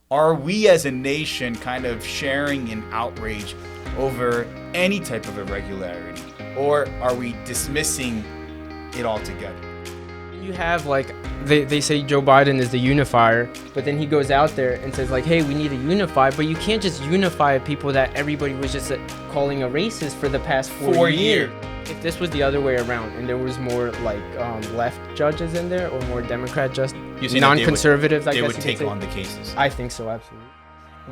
are we as a nation kind of sharing in outrage over any type of irregularity, or are we dismissing it altogether? You have like they say Joe Biden is the unifier, but then he goes out there and says like, hey, we need to unify, but you can't just unify people that everybody was just calling a racist for the past 4 years. If this was the other way around and there was more like left judges in there or more Democrat non-conservatives, they would take on the cases. I think so, absolutely.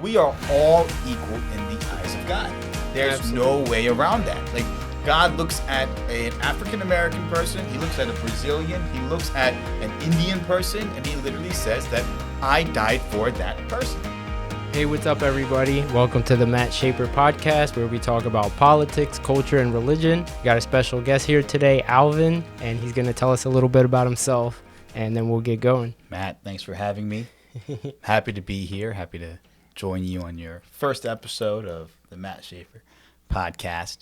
We are all equal in the eyes of God. There's no way around that. Like, God looks at an African-American person, he looks at a Brazilian, he looks at an Indian person, and he literally says that I died for that person. Hey, what's up, everybody? Welcome to the Matt Shaper podcast, where we talk about politics, culture, and religion. We got a special guest here today, Alvin, and he's going to tell us a little bit about himself, and then we'll get going. Matt, thanks for having me. Happy to be here. Happy to join you on your first episode of the Matt Shaper podcast.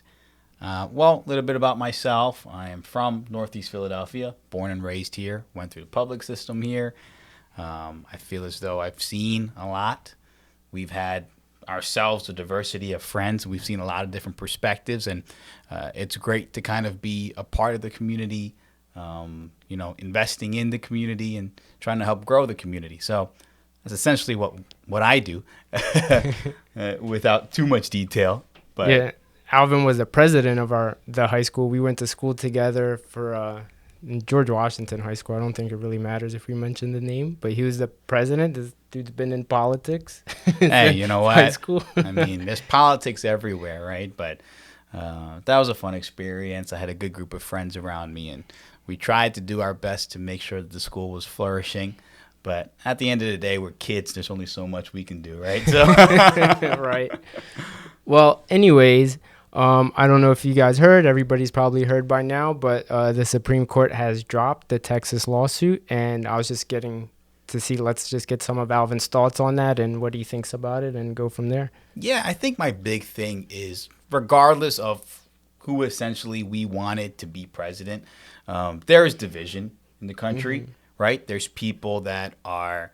Well, a little bit about myself. I am from Northeast Philadelphia, born and raised here, went through the public system here. I feel as though I've seen a lot. We've had ourselves a diversity of friends. We've seen a lot of different perspectives, and it's great to kind of be a part of the community, investing in the community and trying to help grow the community. So that's essentially what I do without too much detail. But yeah. Alvin was the president of the high school. We went to school together for George Washington High School. I don't think it really matters if we mention the name, but he was the president. This dude's been in politics. Hey, you know what? High school. I mean, there's politics everywhere, right? But that was a fun experience. I had a good group of friends around me, and we tried to do our best to make sure that the school was flourishing. But at the end of the day, we're kids. There's only so much we can do, right? So right. Well, anyways, I don't know if you guys heard. Everybody's probably heard by now, but the Supreme Court has dropped the Texas lawsuit, and I was just getting to see, let's just get some of Alvin's thoughts on that and what he thinks about it and go from there. Yeah, I think my big thing is, regardless of who essentially we wanted to be president, there is division in the country, right? There's people that are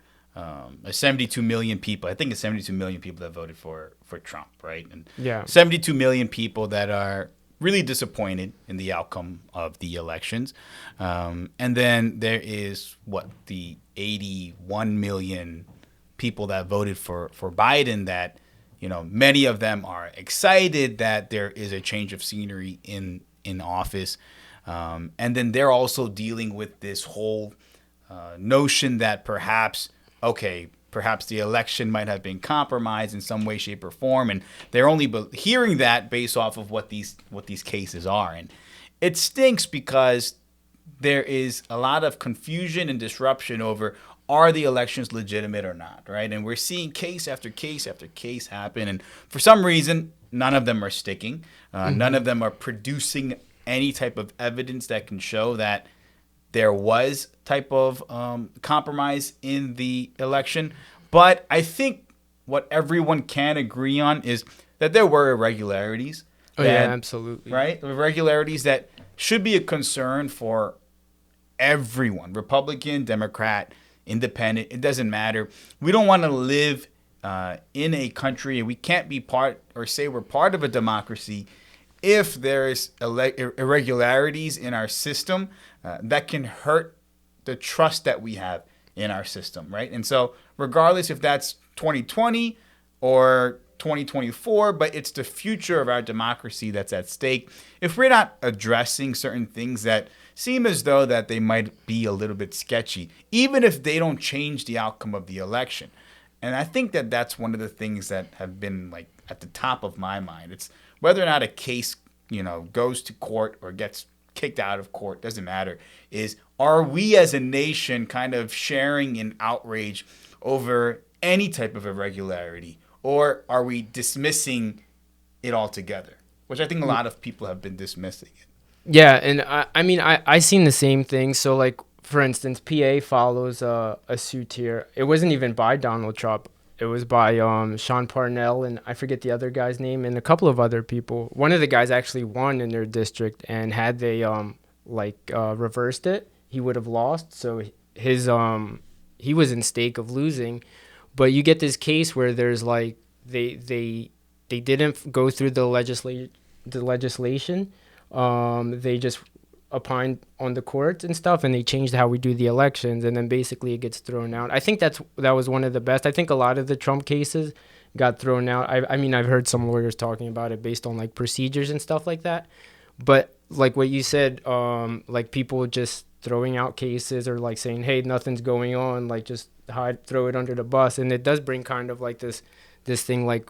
72 million people. I think it's 72 million people that voted for Trump, right? And 72 million people that are really disappointed in the outcome of the elections. And then there is the 81 million people that voted for Biden that, many of them are excited that there is a change of scenery in office. And then they're also dealing with this whole notion that perhaps the election might have been compromised in some way, shape, or form, and they're only hearing that based off of what these cases are. And it stinks because there is a lot of confusion and disruption over, are the elections legitimate or not, right? And we're seeing case after case after case happen, and for some reason, none of them are sticking. None of them are producing any type of evidence that can show that there was type of compromise in the election. But I think what everyone can agree on is that there were irregularities. Yeah, absolutely. Right? Irregularities that should be a concern for everyone. Republican, Democrat, Independent, it doesn't matter. We don't want to live in a country, and we can't be part or say we're part of a democracy if there's irregularities in our system that can hurt the trust that we have in our system, right? And so regardless if that's 2020 or 2024, but it's the future of our democracy that's at stake. If we're not addressing certain things that seem as though that they might be a little bit sketchy, even if they don't change the outcome of the election. And I think that that's one of the things that have been like at the top of my mind. It's whether or not a case, goes to court or gets kicked out of court, doesn't matter, is are we as a nation kind of sharing in outrage over any type of irregularity, or are we dismissing it altogether? Which I think a lot of people have been dismissing it. Yeah, and I seen the same thing. So like, for instance, PA follows a suit here. It wasn't even by Donald Trump. It was by Sean Parnell, and I forget the other guy's name, and a couple of other people. One of the guys actually won in their district, and had they reversed it, he would have lost. So he was in stake of losing. But you get this case where there's like they didn't go through the legislation. They just opined on the courts and stuff, and they changed how we do the elections, and then basically it gets thrown out. I think that was one of the best. I think a lot of the Trump cases got thrown out. I mean, I've heard some lawyers talking about it based on like procedures and stuff like that. But like what you said, like people just throwing out cases or like saying, hey, nothing's going on, like just throw it under the bus. And it does bring kind of like this thing like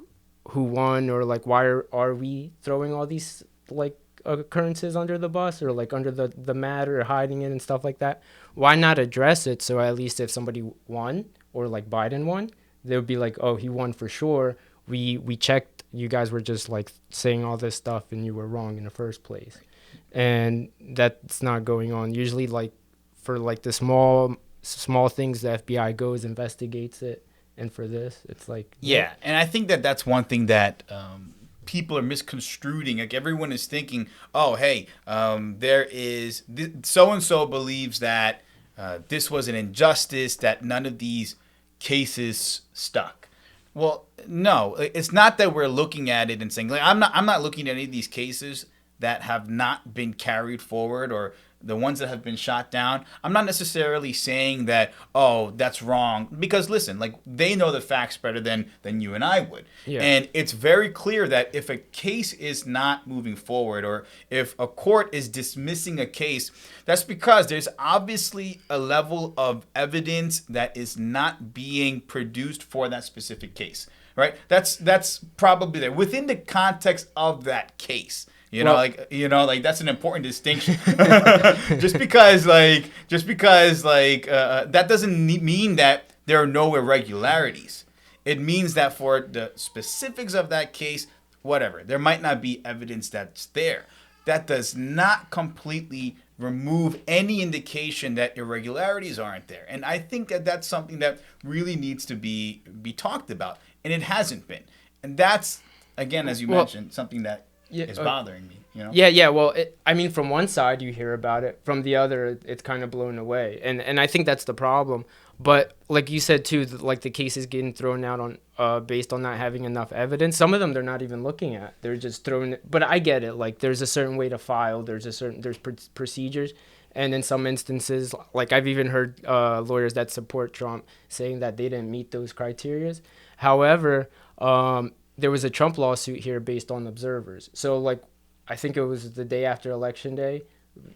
who won, or like why are we throwing all these like occurrences under the bus, or like under the mat, or hiding it and stuff like that. Why not address it? So at least if somebody won, or like Biden won, they would be like, oh, he won for sure. We checked, you guys were just like saying all this stuff and you were wrong in the first place. And that's not going on. Usually like for like the small things, the FBI goes, investigates it. And for this, it's like... Yeah, and I think that's one thing that people are misconstruing. Like everyone is thinking, oh, hey, there is... so-and-so believes that this was an injustice, that none of these cases stuck. Well, no, it's not that we're looking at it and saying, like, I'm not looking at any of these cases that have not been carried forward, or the ones that have been shot down. I'm not necessarily saying that, oh, that's wrong, because listen, like they know the facts better than you and I would. Yeah. And it's very clear that if a case is not moving forward, or if a court is dismissing a case, that's because there's obviously a level of evidence that is not being produced for that specific case, right? That's probably there within the context of that case. That's an important distinction. just because that doesn't mean that there are no irregularities. It means that for the specifics of that case, whatever, there might not be evidence that's there. That does not completely remove any indication that irregularities aren't there. And I think that that's something that really needs to be talked about, and it hasn't been. And that's, again, as you mentioned, something that is bothering me, you know? Yeah. Well, I mean, from one side you hear about it, from the other it's kind of blown away, and I think that's the problem. But like you said too, like the cases getting thrown out on based on not having enough evidence. Some of them they're not even looking at; they're just throwing it. But I get it. Like there's a certain way to file. There's procedures, and in some instances, like I've even heard lawyers that support Trump saying that they didn't meet those criteria. However, there was a Trump lawsuit here based on observers. So, like, I think it was the day after Election Day,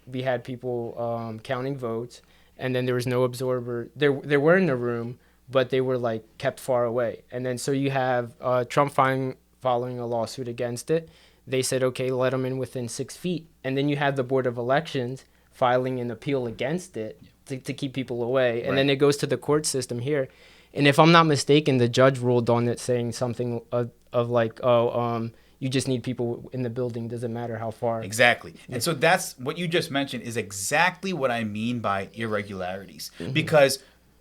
we had people counting votes, and then there was no observer. They were in the room, but they were, like, kept far away. And then so you have Trump following a lawsuit against it. They said, okay, let them in within 6 feet. And then you have the Board of Elections filing an appeal against it to keep people away. And then it goes to the court system here. And if I'm not mistaken, the judge ruled on it saying something of like, you just need people in the building, doesn't matter how far. Exactly. And so that's what you just mentioned is exactly what I mean by irregularities. Mm-hmm. Because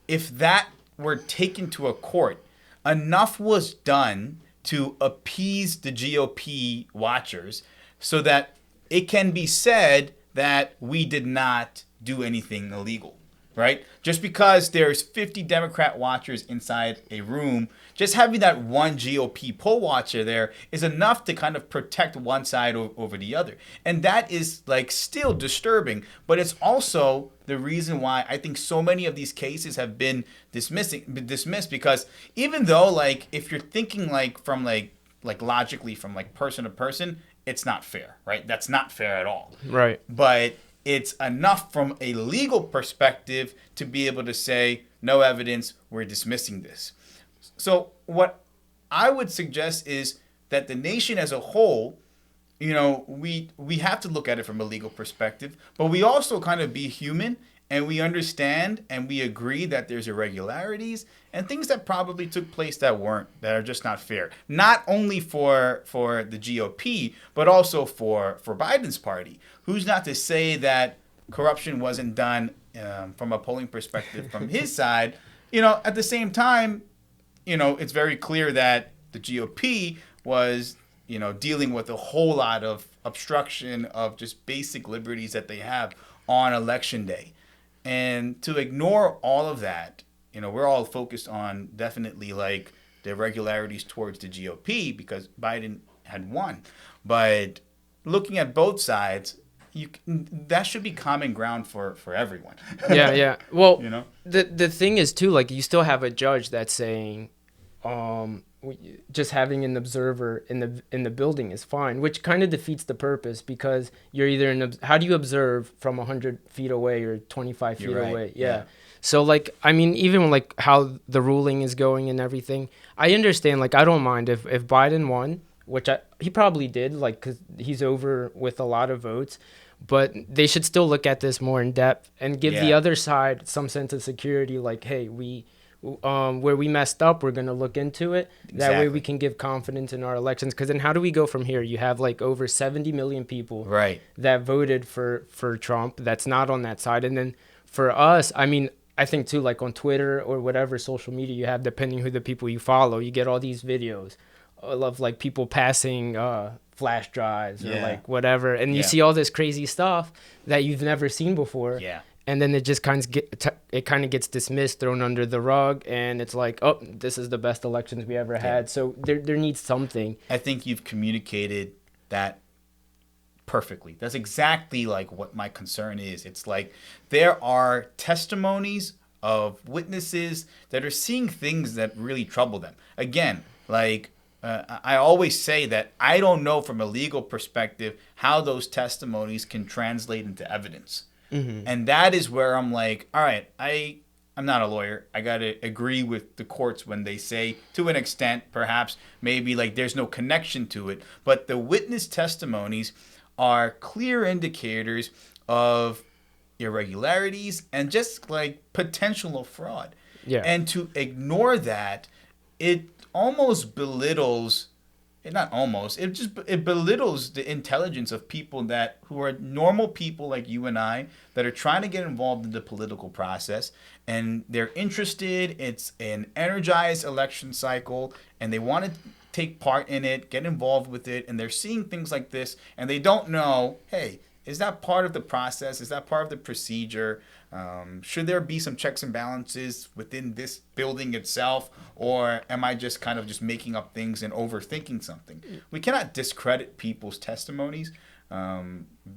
if that were taken to a court, enough was done to appease the GOP watchers so that it can be said that we did not do anything illegal. Right? Just because there's 50 Democrat watchers inside a room, just having that one GOP poll watcher there is enough to kind of protect one side over the other. And that is like still disturbing, but it's also the reason why I think so many of these cases have been dismissed, because even though like if you're thinking like from like logically from like person to person, it's not fair, right? That's not fair at all. Right. But it's enough from a legal perspective to be able to say, no evidence, we're dismissing this. So what I would suggest is that the nation as a whole, you know, we have to look at it from a legal perspective, but we also kind of be human, and we understand and we agree that there's irregularities and things that probably took place that are just not fair. Not only for the GOP, but also for Biden's party. Who's not to say that corruption wasn't done from a polling perspective from his side? You know, at the same time, you know, it's very clear that the GOP was, you know, dealing with a whole lot of obstruction of just basic liberties that they have on Election Day. And to ignore all of that we're all focused on definitely like the irregularities towards the GOP because Biden had won. But looking at both sides, that should be common ground for everyone. Yeah. Well, You know? the thing is too, like you still have a judge that's saying, just having an observer in the building is fine, which kind of defeats the purpose because you're either how do you observe from 100 feet away or 25 feet You're right. away? Yeah. So like, I mean, even like how the ruling is going and everything, I understand. Like, I don't mind if Biden won, which he probably did, like, because he's over with a lot of votes. But they should still look at this more in depth and give the other side some sense of security. Like, hey, where we messed up, we're gonna look into it. That way, we can give confidence in our elections. Because then, how do we go from here? You have like over 70 million people that voted for Trump. That's not on that side. And then for us, I mean, I think too, like on Twitter or whatever social media you have, depending who the people you follow, you get all these videos of like people passing flash drives or like whatever, and you see all this crazy stuff that you've never seen before. And then it just kind of gets dismissed, thrown under the rug, and it's like, oh, this is the best elections we ever had. So there needs something. I think you've communicated that perfectly. That's exactly like what my concern is. It's like there are testimonies of witnesses that are seeing things that really trouble them. Again, like I always say that I don't know from a legal perspective how those testimonies can translate into evidence. And that is where I'm like, all right, I'm not a lawyer. I got to agree with the courts when they say, to an extent, perhaps, maybe like there's no connection to it. But the witness testimonies are clear indicators of irregularities and just like potential of fraud. And to ignore that, it almost belittles, it belittles the intelligence of people who are normal people like you and I that are trying to get involved in the political process, and they're interested. It's an energized election cycle and they want to take part in it, get involved with it, and they're seeing things like this and they don't know, hey, is that part of the process? Is that part of the procedure? Should there be some checks and balances within this building itself? Or am I just kind of just making up things and overthinking something? We cannot discredit people's testimonies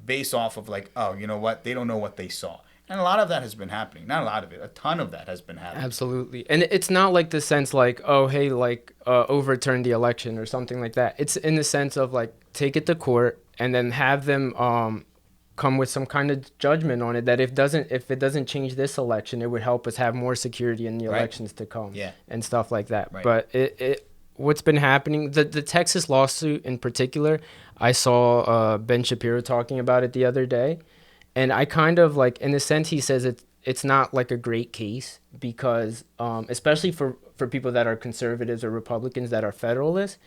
based off of like, oh, you know what? They don't know what they saw. And a lot of that has been happening. Not a lot of it. A ton of that has been happening. Absolutely. And it's not like the sense like, oh, hey, like overturn the election or something like that. It's in the sense of like take it to court and then have them come with some kind of judgment on it that if it doesn't change this election, it would help us have more security in the elections to come and stuff like that. But what's been happening, the Texas lawsuit in particular, I saw Ben Shapiro talking about it the other day. And I kind of like, in a sense, he says it's not like a great case because, especially for people that are conservatives or Republicans that are federalists,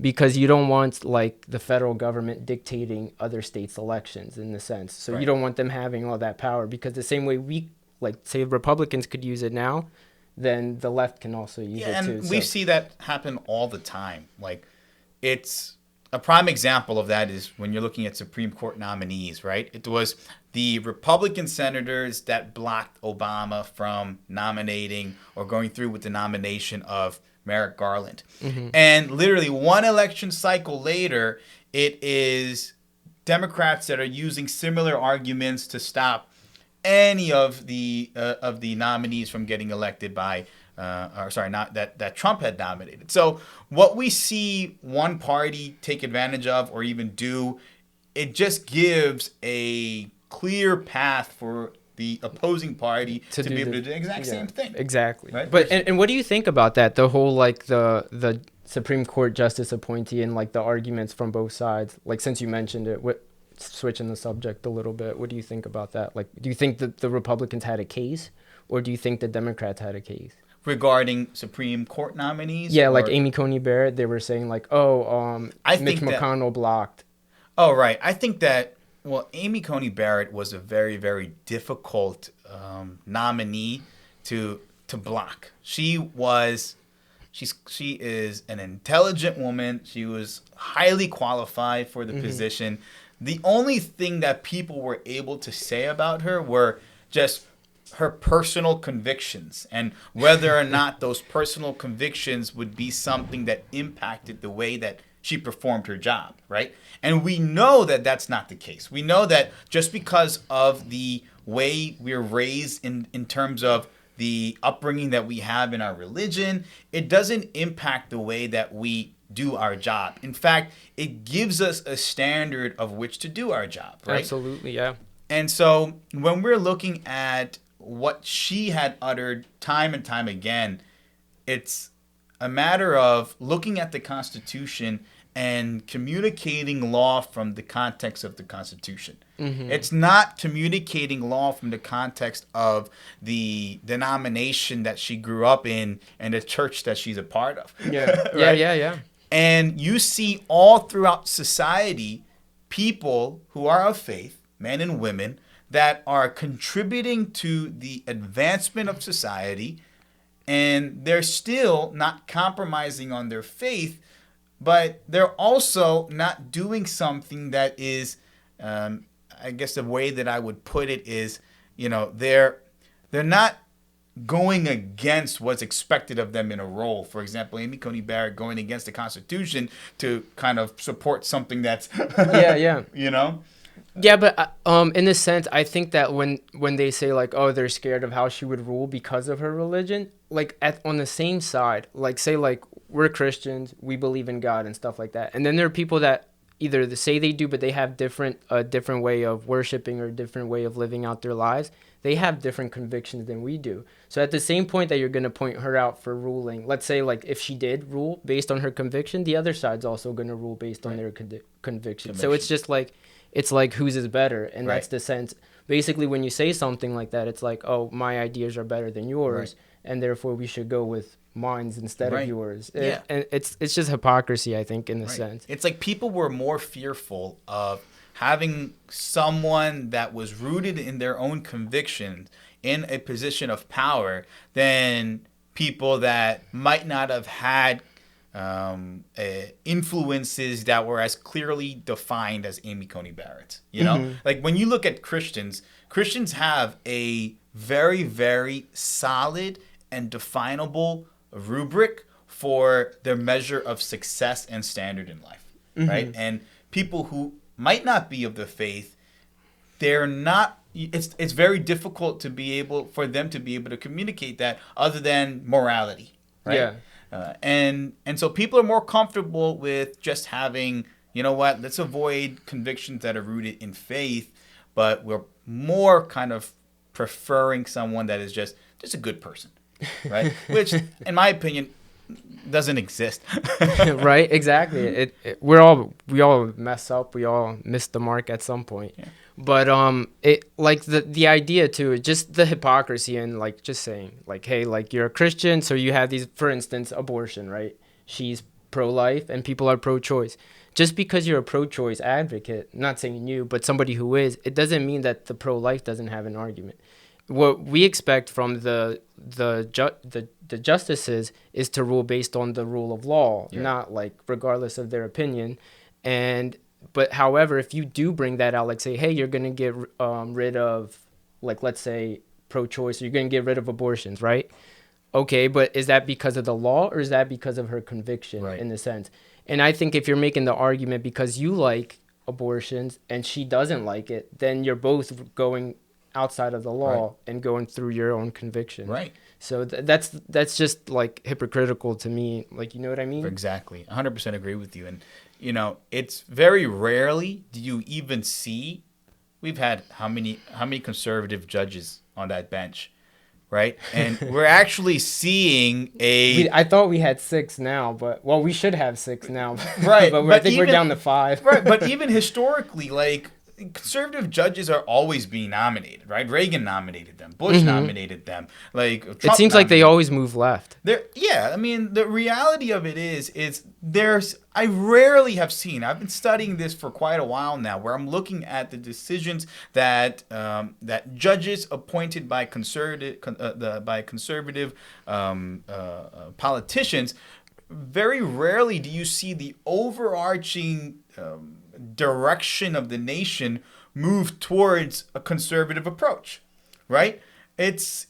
because you don't want like the federal government dictating other states' elections in the sense. So you don't want them having all that power because the same way we, like, say Republicans could use it now, then the left can also use it too. And we see that happen all the time. Like, it's a prime example of that is when you're looking at Supreme Court nominees, right? It was the Republican senators that blocked Obama from nominating or going through with the nomination of Merrick Garland. And literally one election cycle later, it is Democrats that are using similar arguments to stop any of the nominees from getting elected by that Trump had nominated. So what we see one party take advantage of or even do, it just gives a clear path for the opposing party to be able to do the exact same thing. Exactly. Right? But and what do you think about that? The whole like the Supreme Court justice appointee and like the arguments from both sides. Like since you mentioned it, switching the subject a little bit, what do you think about that? Like, do you think that the Republicans had a case, or do you think the Democrats had a case? Regarding Supreme Court nominees? Yeah, like Amy Coney Barrett, they were saying like, Mitch McConnell blocked. Oh, right. I think that, well, Amy Coney Barrett was a very, very difficult nominee to block. She is an intelligent woman. She was highly qualified for the position. The only thing that people were able to say about her were just her personal convictions and whether or not those personal convictions would be something that impacted the way that she performed her job, right? And we know that that's not the case. We know that just because of the way we're raised in terms of the upbringing that we have in our religion, it doesn't impact the way that we do our job. In fact, it gives us a standard of which to do our job, right? Absolutely, yeah. And so when we're looking at what she had uttered time and time again, it's a matter of looking at the Constitution and communicating law from the context of the Constitution. It's not communicating law from the context of the denomination that she grew up in and the church that she's a part of. Yeah, right? yeah. And you see all throughout society people who are of faith, men and women, that are contributing to the advancement of society, and they're still not compromising on their faith, but they're also not doing something that is, I guess the way that I would put it is, they're not going against what's expected of them in a role. For example, Amy Coney Barrett going against the Constitution to kind of support something that's, yeah. Yeah, but in a sense, I think that when they say like, oh, they're scared of how she would rule because of her religion, like on the same side, like say like we're Christians, we believe in God and stuff like that, and then there are people that either they say they do, but they have a different way of worshiping or a different way of living out their lives. They have different convictions than we do. So at the same point that you're going to point her out for ruling, let's say like if she did rule based on her conviction, the other side's also going to rule based on their conviction. So it's just like, it's like whose is better, and that's the sense. Basically, when you say something like that, it's like, oh, my ideas are better than yours, and therefore we should go with mine's instead of yours. Yeah. And it's just hypocrisy, I think, in a sense. It's like people were more fearful of having someone that was rooted in their own convictions in a position of power than people that might not have had influences that were as clearly defined as Amy Coney Barrett. Like when you look at Christians have a very, very solid and definable rubric for their measure of success and standard in life, right? And people who might not be of the faith, they're not. It's very difficult for them to be able to communicate that other than morality, right? Yeah. And so people are more comfortable with just having, let's avoid convictions that are rooted in faith, but we're more kind of preferring someone that is just a good person, right? Which, in my opinion, doesn't exist. Right, exactly. We all mess up. We all miss the mark at some point. Yeah. But it like the idea too, just the hypocrisy and like just saying like, hey, like you're a Christian, so you have these, for instance, abortion, right? She's pro-life and people are pro-choice. Just because you're a pro-choice advocate, not saying you, but somebody who is, it doesn't mean that the pro-life doesn't have an argument. What we expect from the justices is to rule based on the rule of law, not like regardless of their opinion. But however, if you do bring that out, like say, hey, you're going to get rid of, like, let's say pro-choice, or you're going to get rid of abortions, right? Okay, but is that because of the law or is that because of her conviction in the sense? And I think if you're making the argument because you like abortions and she doesn't like it, then you're both going outside of the law and going through your own conviction. Right. So that's just like hypocritical to me. Like, you know what I mean? Exactly. 100% agree with you. And, it's very rarely do you even see, we've had how many conservative judges on that bench, right? And we're actually seeing I thought we had 6 now, but we should have 6 now. Right. But I think we're down to 5. Right. But even historically, like, conservative judges are always being nominated, right? Reagan nominated them. Bush nominated them. Like Trump it seems like they always move left. I mean, the reality of it is I rarely have seen. I've been studying this for quite a while now, where I'm looking at the decisions that that judges appointed by conservative politicians. Very rarely do you see the overarching direction of the nation move towards a conservative approach, right? it's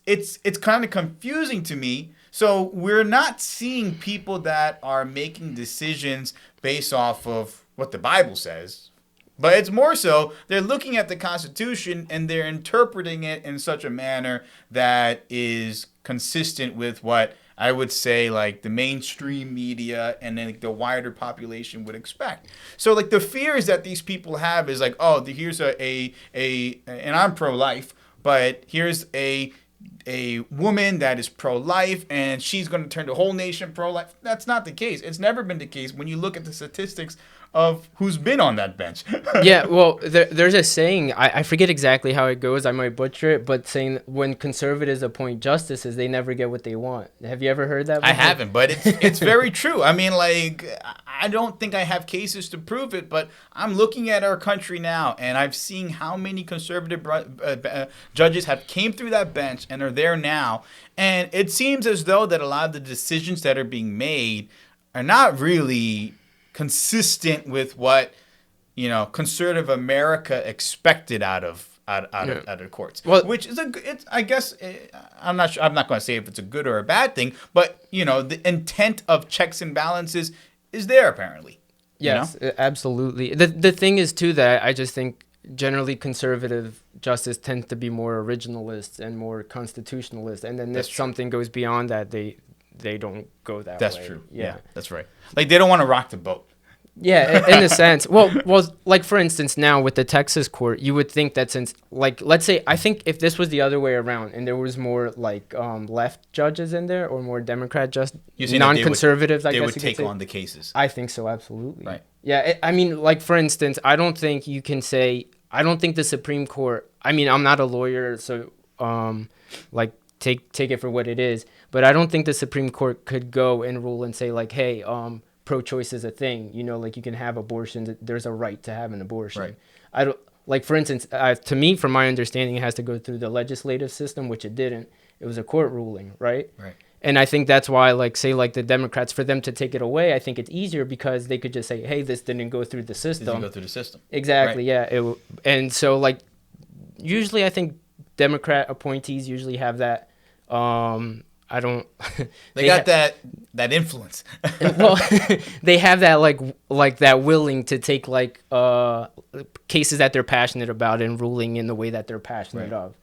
kind of confusing to me. So we're not seeing people that are making decisions based off of what the Bible says, but it's more so they're looking at the Constitution and they're interpreting it in such a manner that is consistent with what I would say like the mainstream media and then like, the wider population would expect. So like the fears that these people have is like, oh, here's a and I'm pro-life, but here's a woman that is pro-life and she's going to turn the whole nation pro-life. That's not the case. It's never been the case when you look at the statistics of who's been on that bench. Yeah, well, there's a saying, I forget exactly how it goes, I might butcher it, but saying when conservatives appoint justices, they never get what they want. Have you ever heard that before? I haven't, but it's very true. I mean, like, I don't think I have cases to prove it, but I'm looking at our country now, and I've seen how many conservative judges have came through that bench and are there now, and it seems as though that a lot of the decisions that are being made are not really consistent with what conservative America expected out of the courts. Well, which is I guess I'm not sure. I'm not going to say if it's a good or a bad thing, but the intent of checks and balances is there apparently. Yes, absolutely. The thing is too that I just think generally conservative justice tends to be more originalist and more constitutionalist, and then if something goes beyond that, they don't go that way. That's true. Yeah, that's right. Like they don't want to rock the boat. Yeah, in a sense. Well, like for instance, now with the Texas court, you would think that since, like, let's say, I think if this was the other way around and there was more like left judges in there or more Democrat non-conservatives, I guess they would you take could say, on the cases. I think so, absolutely. Right. Yeah, I mean, like for instance, I don't think you can say, I don't think the Supreme Court. I mean, I'm not a lawyer, so like take it for what it is. But I don't think the Supreme Court could go and rule and say like, hey, pro-choice is a thing. Like you can have abortions. There's a right to have an abortion. Right. I don't like, for instance, to me, from my understanding, it has to go through the legislative system, which it didn't. It was a court ruling, right? Right. And I think that's why, like, say, like the Democrats, for them to take it away, I think it's easier because they could just say, hey, this didn't go through the system. Didn't go through the system. Exactly. Right. Yeah. And so, like, usually I think Democrat appointees usually have that. I don't. They got that influence. Well, they have that like that willing to take like cases that they're passionate about and ruling in the way that they're passionate of.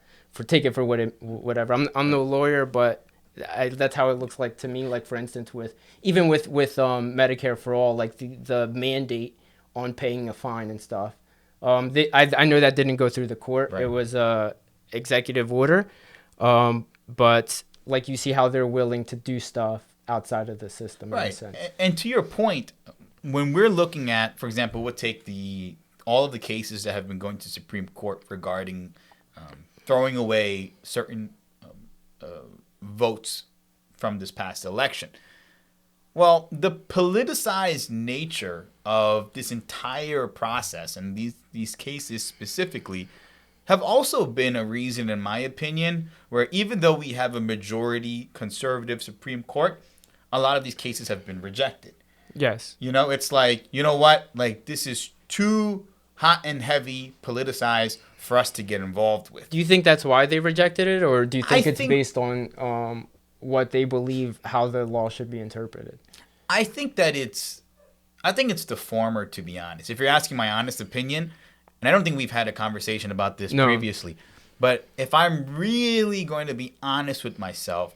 Take it for whatever. I'm no lawyer, but that's how it looks like to me. Like for instance, with Medicare for all, like the mandate on paying a fine and stuff. I know that didn't go through the court. Right. It was executive order, but. Like you see how they're willing to do stuff outside of the system. Right. In a sense. And to your point, when we're looking at, for example, we'll take all of the cases that have been going to Supreme Court regarding throwing away certain votes from this past election. Well, the politicized nature of this entire process and these cases specifically have also been a reason, in my opinion, where even though we have a majority conservative Supreme Court, a lot of these cases have been rejected. Yes. It's like, you know what? Like, this is too hot and heavy, politicized for us to get involved with. Do you think that's why they rejected it, or do you think it's based on what they believe, how the law should be interpreted? I think it's the former, to be honest. If you're asking my honest opinion, and I don't think we've had a conversation about this previously, but if I'm really going to be honest with myself,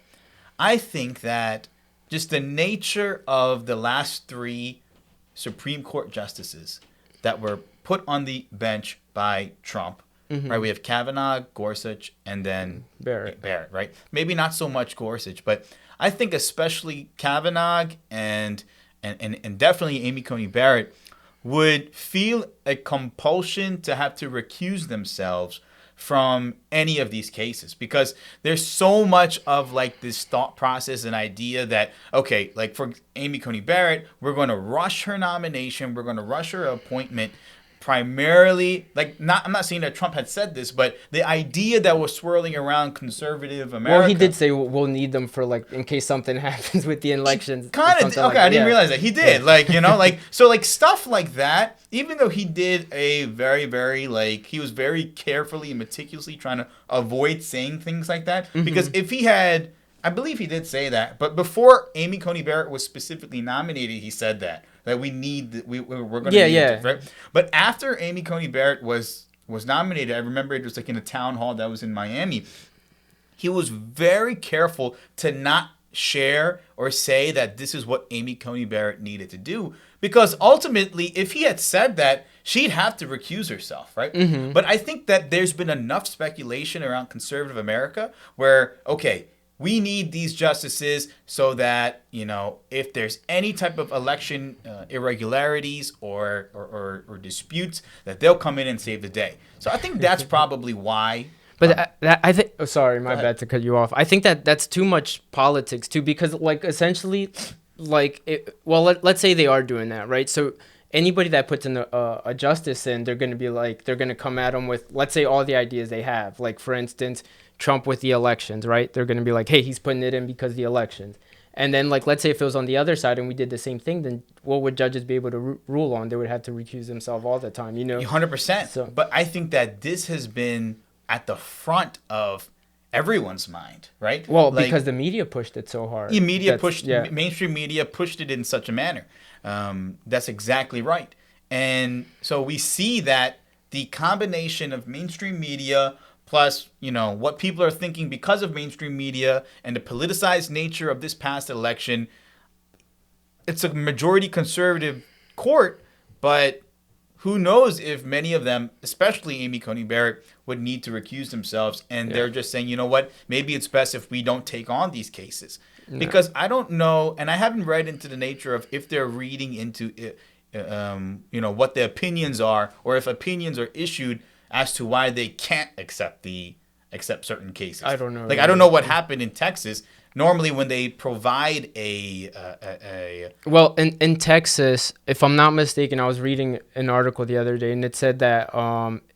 I think that just the nature of the last 3 Supreme Court justices that were put on the bench by Trump, right? We have Kavanaugh, Gorsuch, and then Barrett, right? Maybe not so much Gorsuch, but I think especially Kavanaugh and definitely Amy Coney Barrett would feel a compulsion to have to recuse themselves from any of these cases because there's so much of like this thought process and idea that, okay, like for Amy Coney Barrett, we're going to rush her nomination, we're going to rush her appointment primarily, like, I'm not saying that Trump had said this, but the idea that was swirling around conservative America. Well, he did say we'll need them for, like, in case something happens with the elections. Kind of. Okay, I didn't realize that. He did. Yeah. Like, like, so, like, stuff like that, even though he did a very, very, like, he was very carefully and meticulously trying to avoid saying things like that. Mm-hmm. Because if he had, I believe he did say that, but before Amy Coney Barrett was specifically nominated, he said that we need, we're going to need it, right? But after Amy Coney Barrett was nominated, I remember it was like in a town hall that was in Miami. He was very careful to not share or say that this is what Amy Coney Barrett needed to do, because ultimately, if he had said that, she'd have to recuse herself, right? Mm-hmm. But I think that there's been enough speculation around conservative America where, okay, we need these justices so that, if there's any type of election irregularities or disputes, that they'll come in and save the day. So I think that's probably why. But I think, sorry, my bad to cut you off. I think that's too much politics too, because, like, essentially, like, let's say they are doing that, right? So anybody that puts in a justice in, they're going to be like, they're going to come at them with, let's say, all the ideas they have. Like, for instance, Trump with the elections, right? They're going to be like, hey, he's putting it in because of the elections. And then, like, let's say if it was on the other side and we did the same thing, then what would judges be able to rule on? They would have to recuse themselves all the time, 100%. So, but I think that this has been at the front of everyone's mind, right? Well, like, because the media pushed it so hard. Mainstream media pushed it in such a manner. That's exactly right. And so we see that the combination of mainstream media plus, what people are thinking because of mainstream media and the politicized nature of this past election, it's a majority conservative court, but who knows if many of them, especially Amy Coney Barrett, would need to recuse themselves. And they're just saying, you know what, maybe it's best if we don't take on these cases. No. Because I don't know, and I haven't read into the nature of if they're reading into it, what the opinions are, or if opinions are issued as to why they can't accept certain cases. I don't know. Like, I don't know what happened in Texas. Normally, when they provide well, in Texas, if I'm not mistaken, I was reading an article the other day, and it said that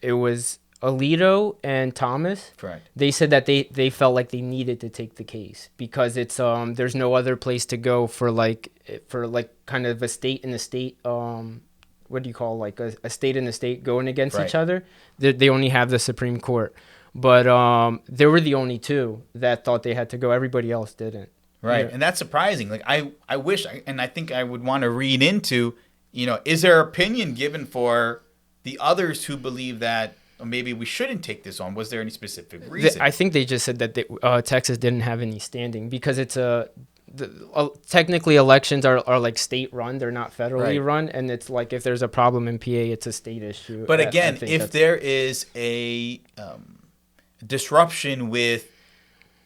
it was Alito and Thomas. Correct. They said that they felt like they needed to take the case because it's there's no other place to go for kind of a state and a state what do you call, like a state and a state going against each other. They only have the Supreme Court. But they were the only two that thought they had to go. Everybody else didn't. Right. Yeah. And that's surprising. Like, I wish, and I think I would want to read into, is there opinion given for the others who believe that maybe we shouldn't take this on? Was there any specific reason? I think they just said that Texas didn't have any standing because it's technically elections are like state run. They're not federally run. And it's like if there's a problem in PA, it's a state issue. But again, if there is a disruption with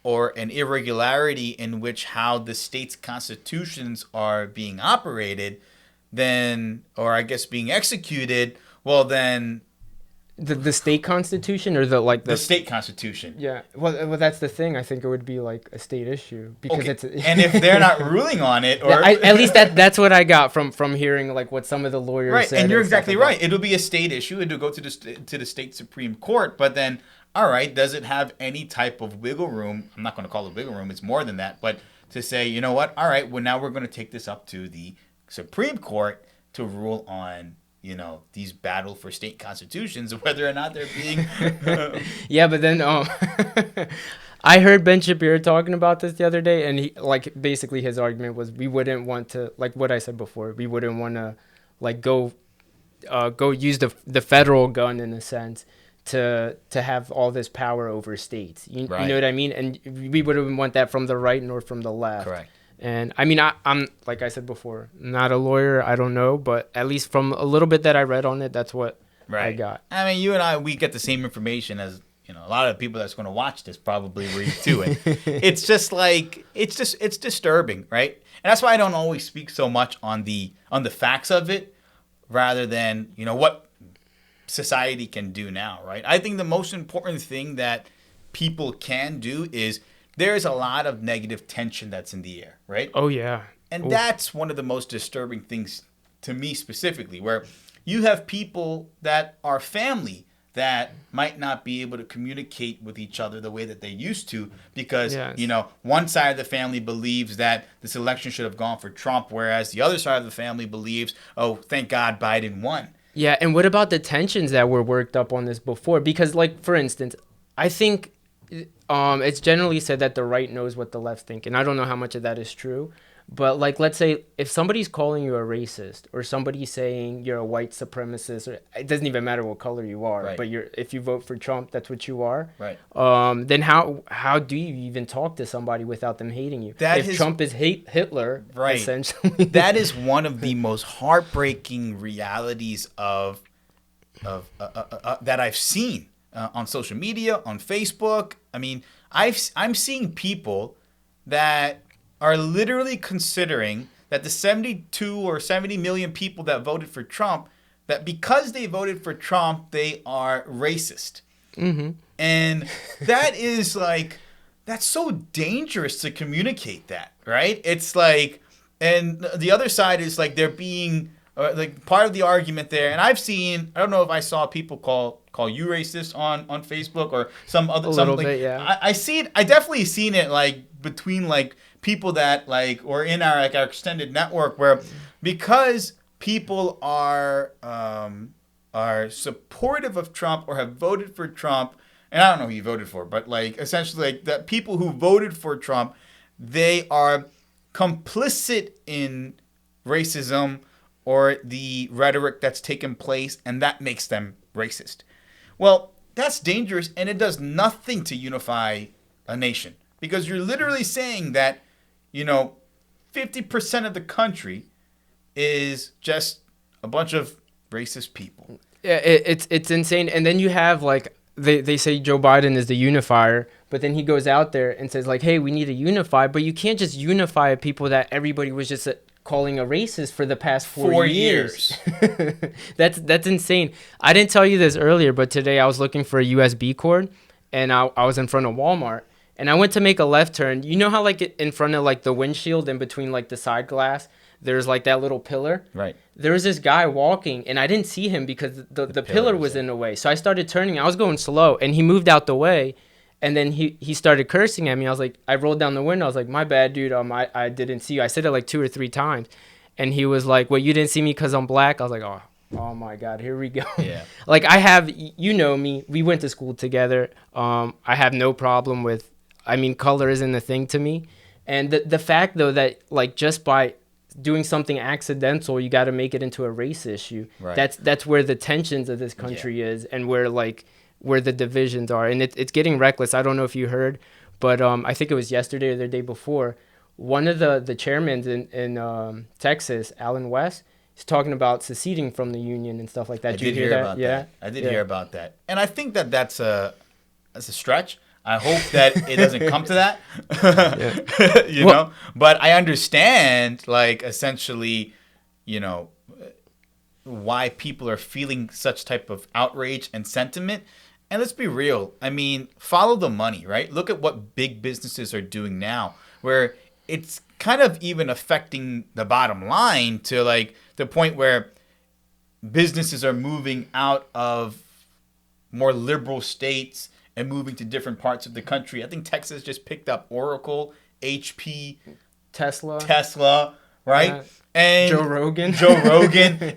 or an irregularity in which how the state's constitutions are being operated, then, or I guess being executed, well then the state constitution or the state constitution. Yeah. Well, that's the thing. I think it would be like a state issue because it's and if they're not ruling on it, or at least that's what I got from hearing like what some of the lawyers said. And you're exactly right. It'll be a state issue. It'll go to the state Supreme Court, but then, all right, does it have any type of wiggle room? I'm not going to call it wiggle room. It's more than that. But to say, you know what? All right, well, now we're going to take this up to the Supreme Court to rule on, these battle for state constitutions, whether or not they're being... Yeah, but then I heard Ben Shapiro talking about this the other day, and he, like, basically his argument was we wouldn't want to, like what I said before, we wouldn't want to, like, go use the federal gun in a sense to have all this power over states. You know what I mean? And we wouldn't want that from the right nor from the left. Correct. And I mean, I'm like I said before, not a lawyer. I don't know, but at least from a little bit that I read on it, that's what I got. I mean, you and I, we get the same information as a lot of people that's going to watch this probably read too. And it's just like it's disturbing, right? And that's why I don't always speak so much on the facts of it, rather than what society can do now, right? I think the most important thing that people can do is there's a lot of negative tension that's in the air, right? Oh, yeah. And that's one of the most disturbing things to me specifically, where you have people that are family that might not be able to communicate with each other the way that they used to because, Yes. one side of the family believes that this election should have gone for Trump, whereas the other side of the family believes, oh, thank God Biden won. Yeah, and what about the tensions that were worked up on this before? Because, like, for instance, I think it's generally said that the right knows what the left think, and I don't know how much of that is true. But, like, let's say if somebody's calling you a racist or somebody's saying you're a white supremacist, or it doesn't even matter what color you are, Right. but if you vote for Trump, that's what you are. Right. Then how do you even talk to somebody without them hating you? That if is- Trump is Hitler, Right. essentially. That is one of the most heartbreaking realities of that I've seen on social media, on Facebook. I mean, I'm seeing people that are literally considering that the 72 or 70 million people that voted for Trump, that because they voted for Trump, they are racist. Mm-hmm. And that is like, that's so dangerous to communicate that, right? It's like, and the other side is like they're being like part of the argument there. And I don't know if I saw people call you racist on Facebook or some other A little something. bit, yeah. I see it. I definitely seen it like between like people that like or in our like our extended network where because people are supportive of Trump or have voted for Trump, and I don't know who you voted for, but like essentially like the people who voted for Trump, they are complicit in racism or the rhetoric that's taken place, and that makes them racist. Well, that's dangerous, and it does nothing to unify a nation because you're literally saying that 50% of the country is just a bunch of racist people. Yeah, it's insane. And then you have like they say Joe Biden is the unifier, but then he goes out there and says like, hey, we need to unify, but you can't just unify people that everybody was just calling a racist for the past 4 years. That's insane. I didn't tell you this earlier, but today I was looking for a USB cord, and I was in front of Walmart, and I went to make a left turn. You know how like in front of like the windshield in between like the side glass, there's like that little pillar? Right. There was this guy walking, and I didn't see him because the pillar was in the way. So I started turning. I was going slow, and he moved out the way. And then he started cursing at me. I was like, I rolled down the window. I was like, my bad, dude. I didn't see you. I said it like 2 or 3 times. And he was like, well, you didn't see me because I'm black? I was like, oh my God, here we go. Yeah. Like I have, me. We went to school together. I have no problem with, color isn't a thing to me. And the fact, though, that like just by doing something accidental, you got to make it into a race issue. Right. That's where the tensions of this country is, and where the divisions are, and it's getting reckless. I don't know if you heard, but I think it was yesterday or the day before, one of the chairmen in Texas, Alan West, is talking about seceding from the union and stuff like that. Did you hear about that? I did hear about that, and I think that's a stretch. I hope that it doesn't come to that, know. But I understand, like essentially, why people are feeling such type of outrage and sentiment. And let's be real. I mean, follow the money, right? Look at what big businesses are doing now, where it's kind of even affecting the bottom line to like the point where businesses are moving out of more liberal states and moving to different parts of the country. I think Texas just picked up Oracle, HP, Tesla, right? Yeah. And Joe Rogan.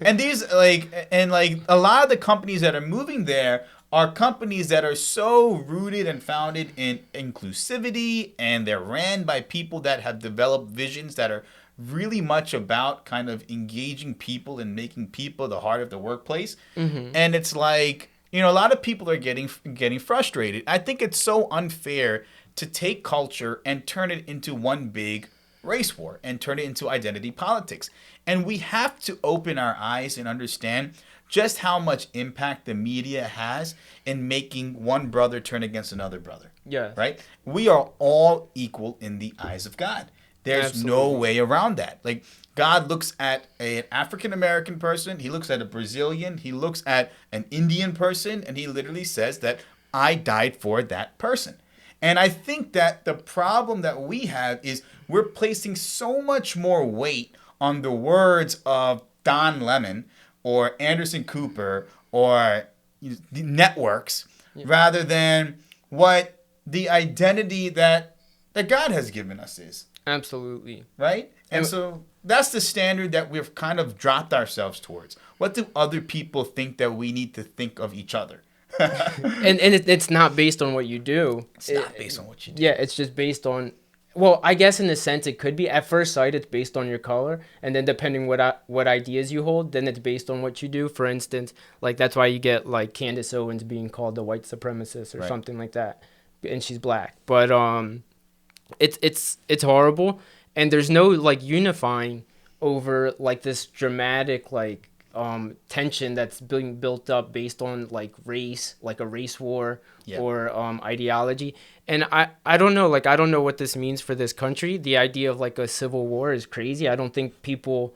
And these like a lot of the companies that are moving there are companies that are so rooted and founded in inclusivity, and they're ran by people that have developed visions that are really much about kind of engaging people and making people the heart of the workplace. Mm-hmm. And it's like, a lot of people are getting frustrated. I think it's so unfair to take culture and turn it into one big race war and turn it into identity politics. And we have to open our eyes and understand just how much impact the media has in making one brother turn against another brother. Yeah. Right? We are all equal in the eyes of God. There's Absolutely. no way around that. Like, God looks at an African-American person, he looks at a Brazilian, he looks at an Indian person, and he literally says that I died for that person. And I think that the problem that we have is we're placing so much more weight on the words of Don Lemon or Anderson Cooper or the networks rather than what the identity that God has given us is. Absolutely. Right? And so that's the standard that we've kind of dropped ourselves towards. What do other people think that we need to think of each other? and it's not based on what you do. It's not based on what you do. Yeah, it's just based on, well, I guess in a sense it could be. At first sight, it's based on your color, and then depending what ideas you hold, then it's based on what you do. For instance, like that's why you get like Candace Owens being called the white supremacist or Right. something like that, and she's black. But it's horrible, and there's no like unifying over like this dramatic like tension that's being built up based on like race, like a race war or ideology. And I don't know, like I don't know what this means for this country. The idea of like a civil war is crazy. I don't think people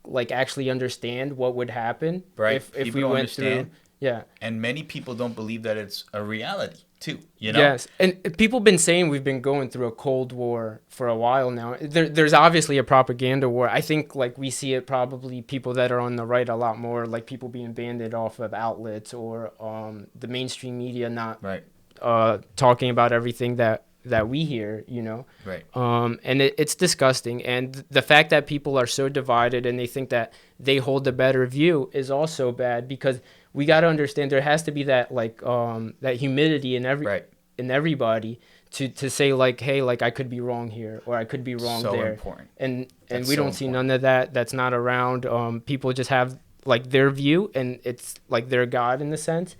like actually understand what would happen if we went through. Yeah. And many people don't believe that it's a reality too, you know? Yes, and people been saying we've been going through a Cold War for a while now. There's obviously a propaganda war. I think like we see it probably people that are on the right a lot more, like people being banned off of outlets or the mainstream media not talking about everything that we hear, you know? Right. And it's disgusting. And the fact that people are so divided and they think that they hold the better view is also bad, because we got to understand there has to be that like that humility in everybody to say like, hey, like I could be wrong here or I could be wrong there. Important. And we don't see none of that. That's not around. People just have like their view, and it's like their God in a sense,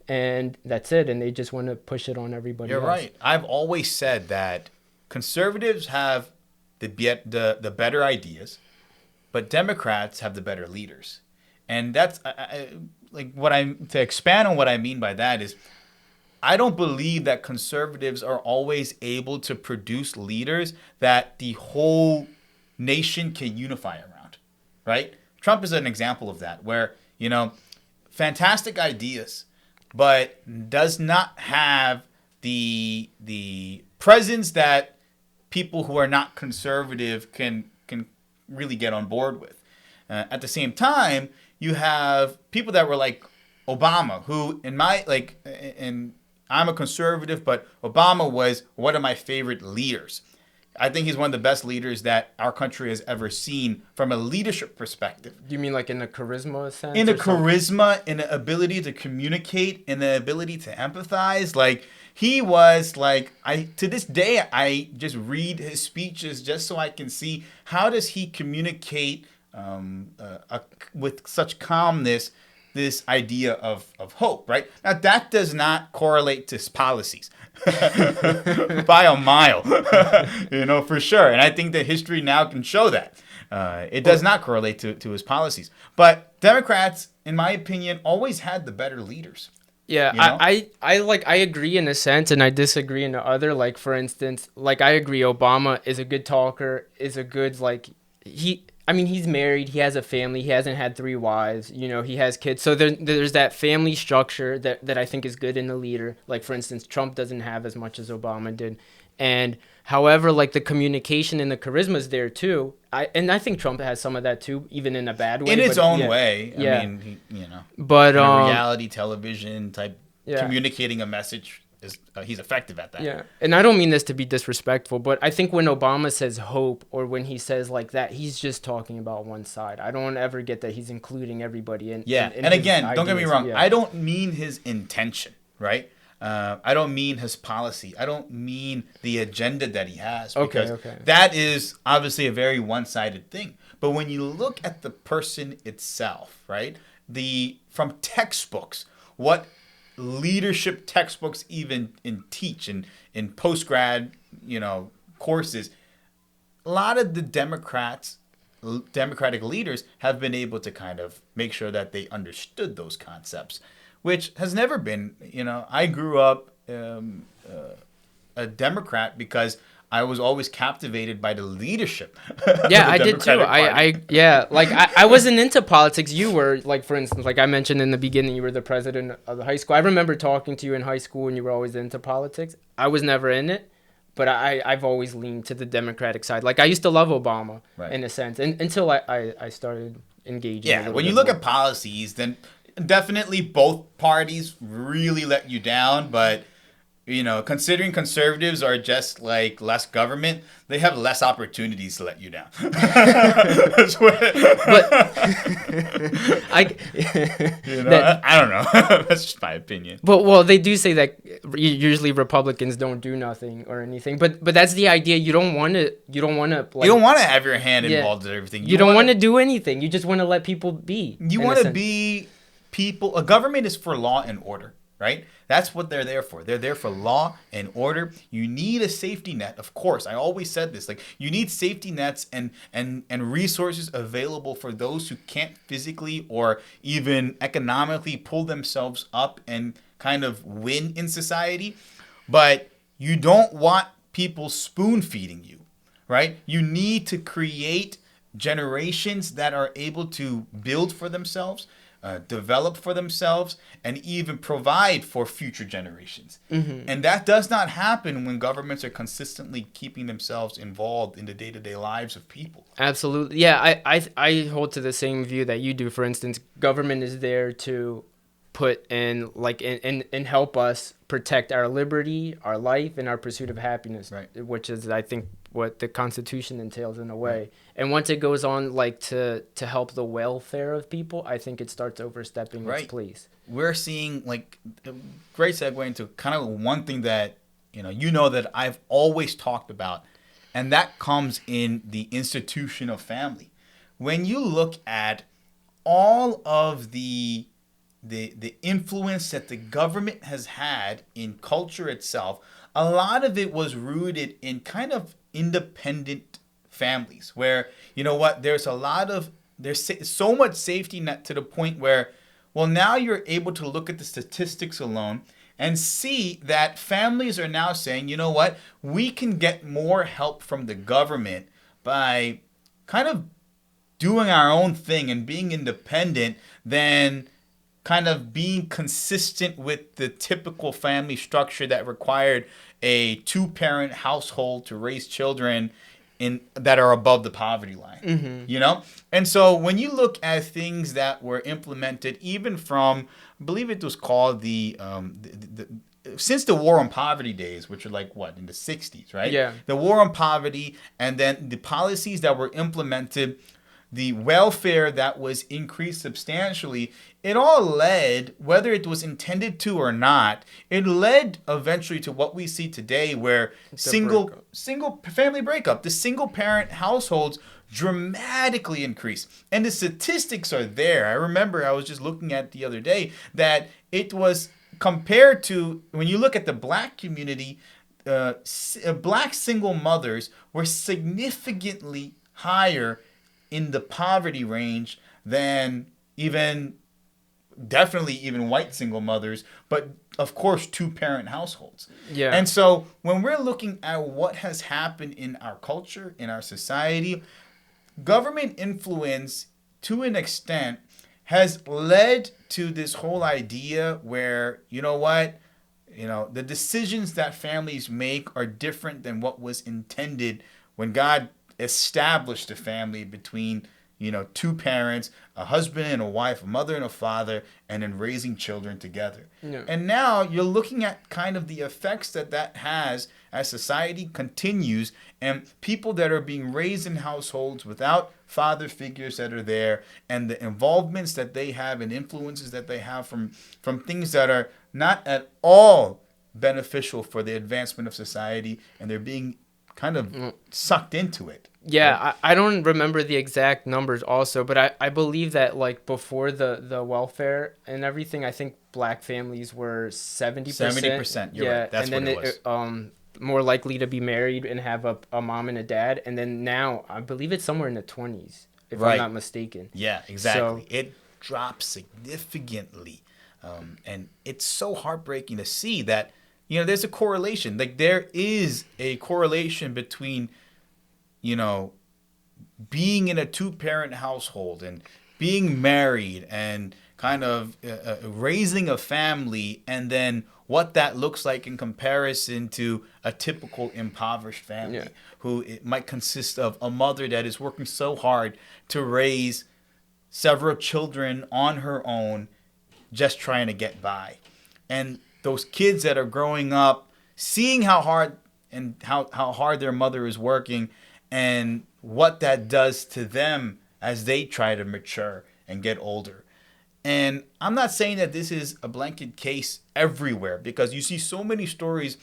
and that's it. And they just want to push it on everybody else. You're right. I've always said that conservatives have the better ideas, but Democrats have the better leaders. And that's to expand on what I mean by that is, I don't believe that conservatives are always able to produce leaders that the whole nation can unify around, right? Trump is an example of that, where, you know, fantastic ideas, but does not have the presence that people who are not conservative can really get on board with. At the same time, you have people that were like Obama, who and I'm a conservative, but Obama was one of my favorite leaders. I think he's one of the best leaders that our country has ever seen from a leadership perspective. Do you mean like in a charisma sense? In the charisma, in the ability to communicate, in the ability to empathize. Like, he was like, to this day, I just read his speeches just so I can see how does he communicate with such calmness this idea of hope, right? Now, that does not correlate to his policies by a mile, for sure. And I think that history now can show that. It does not correlate to his policies. But Democrats, in my opinion, always had the better leaders. Yeah, you know? I agree in a sense, and I disagree in the other. Like, for instance, like I agree Obama is a good talker, is a good, like, he's married, he has a family, he hasn't had 3 wives, he has kids. So there's that family structure that I think is good in a leader. Like, for instance, Trump doesn't have as much as Obama did. And however, like the communication and the charisma is there too. I think Trump has some of that too, even in a bad way. In its own way. Yeah. I mean, but reality television type communicating a message. He's effective at that. Yeah, and I don't mean this to be disrespectful, but I think when Obama says hope or when he says like that, he's just talking about one side. I don't ever get that he's including everybody in. Yeah, in and again, ideas. Don't get me wrong. Yeah. I don't mean his intention, right? I don't mean his policy. I don't mean the agenda that he has. Because that is obviously a very one-sided thing. But when you look at the person itself, right? From textbooks, what leadership textbooks even teach in post-grad courses, a lot of the democratic leaders have been able to kind of make sure that they understood those concepts, which has never been, I grew up a Democrat because I was always captivated by the leadership. Yeah, I did too. I wasn't into politics. You were, like, for instance, like I mentioned in the beginning, you were the president of the high school. I remember talking to you in high school and you were always into politics. I was never in it, but I've always leaned to the Democratic side. Like, I used to love Obama in a sense, until I started engaging. Yeah, when you look at policies, then definitely both parties really let you down. But, considering conservatives are just like less government, they have less opportunities to let you down. That's what- but I I don't know. That's just my opinion. But well, they do say that usually Republicans don't do nothing or anything. But that's the idea. You don't want to. You don't want to. Like, You don't want to have your hand Yeah. involved in everything. you don't want to do anything. You just want to let people be. You in a want to sense. be people. A government is for law and order, right? That's what they're there for. They're there for law and order. You need a safety net, of course. I always said this. Like, you need safety nets and resources available for those who can't physically or even economically pull themselves up and kind of win in society. But you don't want people spoon feeding you, right? You need to create generations that are able to build for themselves, develop for themselves, and even provide for future generations. And that does not happen when governments are consistently keeping themselves involved in the day-to-day lives of people. Absolutely. Yeah, I hold to the same view that you do. For instance, government is there to put in like and help us protect our liberty, our life, and our pursuit of happiness, Right. which is, I think, what the Constitution entails in a way. Right. And once it goes on like to help the welfare of people, I think it starts overstepping its place. We're seeing like a great segue into kind of one thing that that I've always talked about, and that comes in the institution of family. When you look at all of the influence that the government has had in culture itself, a lot of it was rooted in kind of independent families where, there's so much safety net to the point where, well, now you're able to look at the statistics alone and see that families are now saying, you know what, we can get more help from the government by kind of doing our own thing and being independent than kind of being consistent with the typical family structure that required a two-parent household to raise children that are above the poverty line. And so when you look at things that were implemented even from, I believe it was called since the War on Poverty days, which are like what, in the 60s, right? Yeah. The War on Poverty, and then the policies that were implemented, the welfare that was increased substantially, it all led, whether it was intended to or not, it led eventually to what we see today, where single family breakup, the single parent households dramatically increased. And the statistics are there. I remember I was just looking at the other day that it was compared to, when you look at the black community, black single mothers were significantly higher in the poverty range than definitely even white single mothers, but of course two-parent households. Yeah. And so when we're looking at what has happened in our culture, in our society, government influence to an extent has led to this whole idea where, the decisions that families make are different than what was intended when God established a family between two parents, a husband and a wife, a mother and a father, and then raising children together. Yeah. And now you're looking at kind of the effects that has as society continues, and people that are being raised in households without father figures that are there, and the involvements that they have and influences that they have from things that are not at all beneficial for the advancement of society, and they're being kind of sucked into it. Yeah, right? I don't remember the exact numbers also, but I believe that like before the welfare and everything, I think black families were 70%. 70%, you're right. That's and then what it was. More likely to be married and have a mom and a dad. And then now, I believe it's somewhere in the 20s, if I'm not mistaken. Yeah, exactly. So, it dropped significantly. And it's so heartbreaking to see that, there's a correlation. Like, there is a correlation between, being in a two-parent household and being married and kind of raising a family, and then what that looks like in comparison to a typical impoverished family, who it might consist of a mother that is working so hard to raise several children on her own, just trying to get by. And those kids that are growing up, seeing how hard and how hard their mother is working, and what that does to them as they try to mature and get older. And I'm not saying that this is a blanket case everywhere, because you see so many stories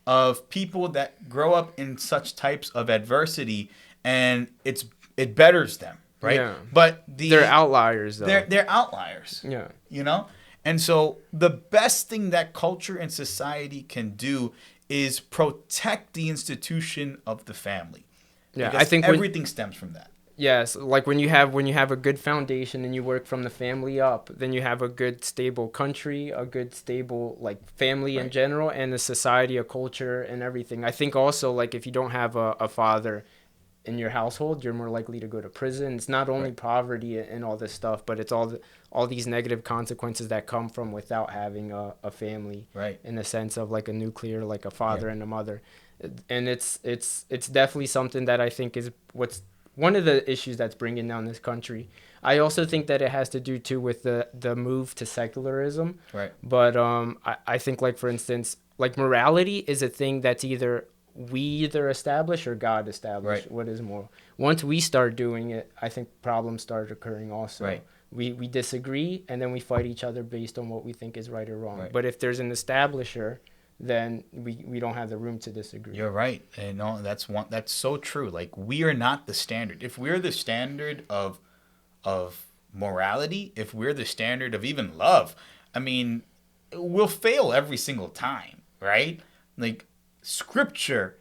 of people that grow up in such types of adversity, and it betters them, right? Yeah. But they're outliers, though. They're outliers. Yeah. You know? And so the best thing that culture and society can do is protect the institution of the family. Yeah, because I think everything stems from that. Yes, like when you have a good foundation and you work from the family up, then you have a good stable country, a good stable like family in general, and a society, a culture, and everything. I think also like if you don't have a father in your household, you're more likely to go to prison. It's not only poverty and all this stuff, but it's all these negative consequences that come from without having a family. Right. In the sense of like a nuclear, like a father and a mother, and it's definitely something that I think is what's one of the issues that's bringing down this country. I also think that it has to do too with the move to secularism. Right. But I think like for instance, like morality is a thing that's we either establish or God establish what is moral. Once we start doing it, I think problems start occurring also. Right. We disagree and then we fight each other based on what we think is right or wrong. Right. But if there's an establisher, then we don't have the room to disagree. You're right. And no, that's so true. Like, we are not the standard. If we're the standard of morality, if we're the standard of even love, I mean, we'll fail every single time, right? Like, scripture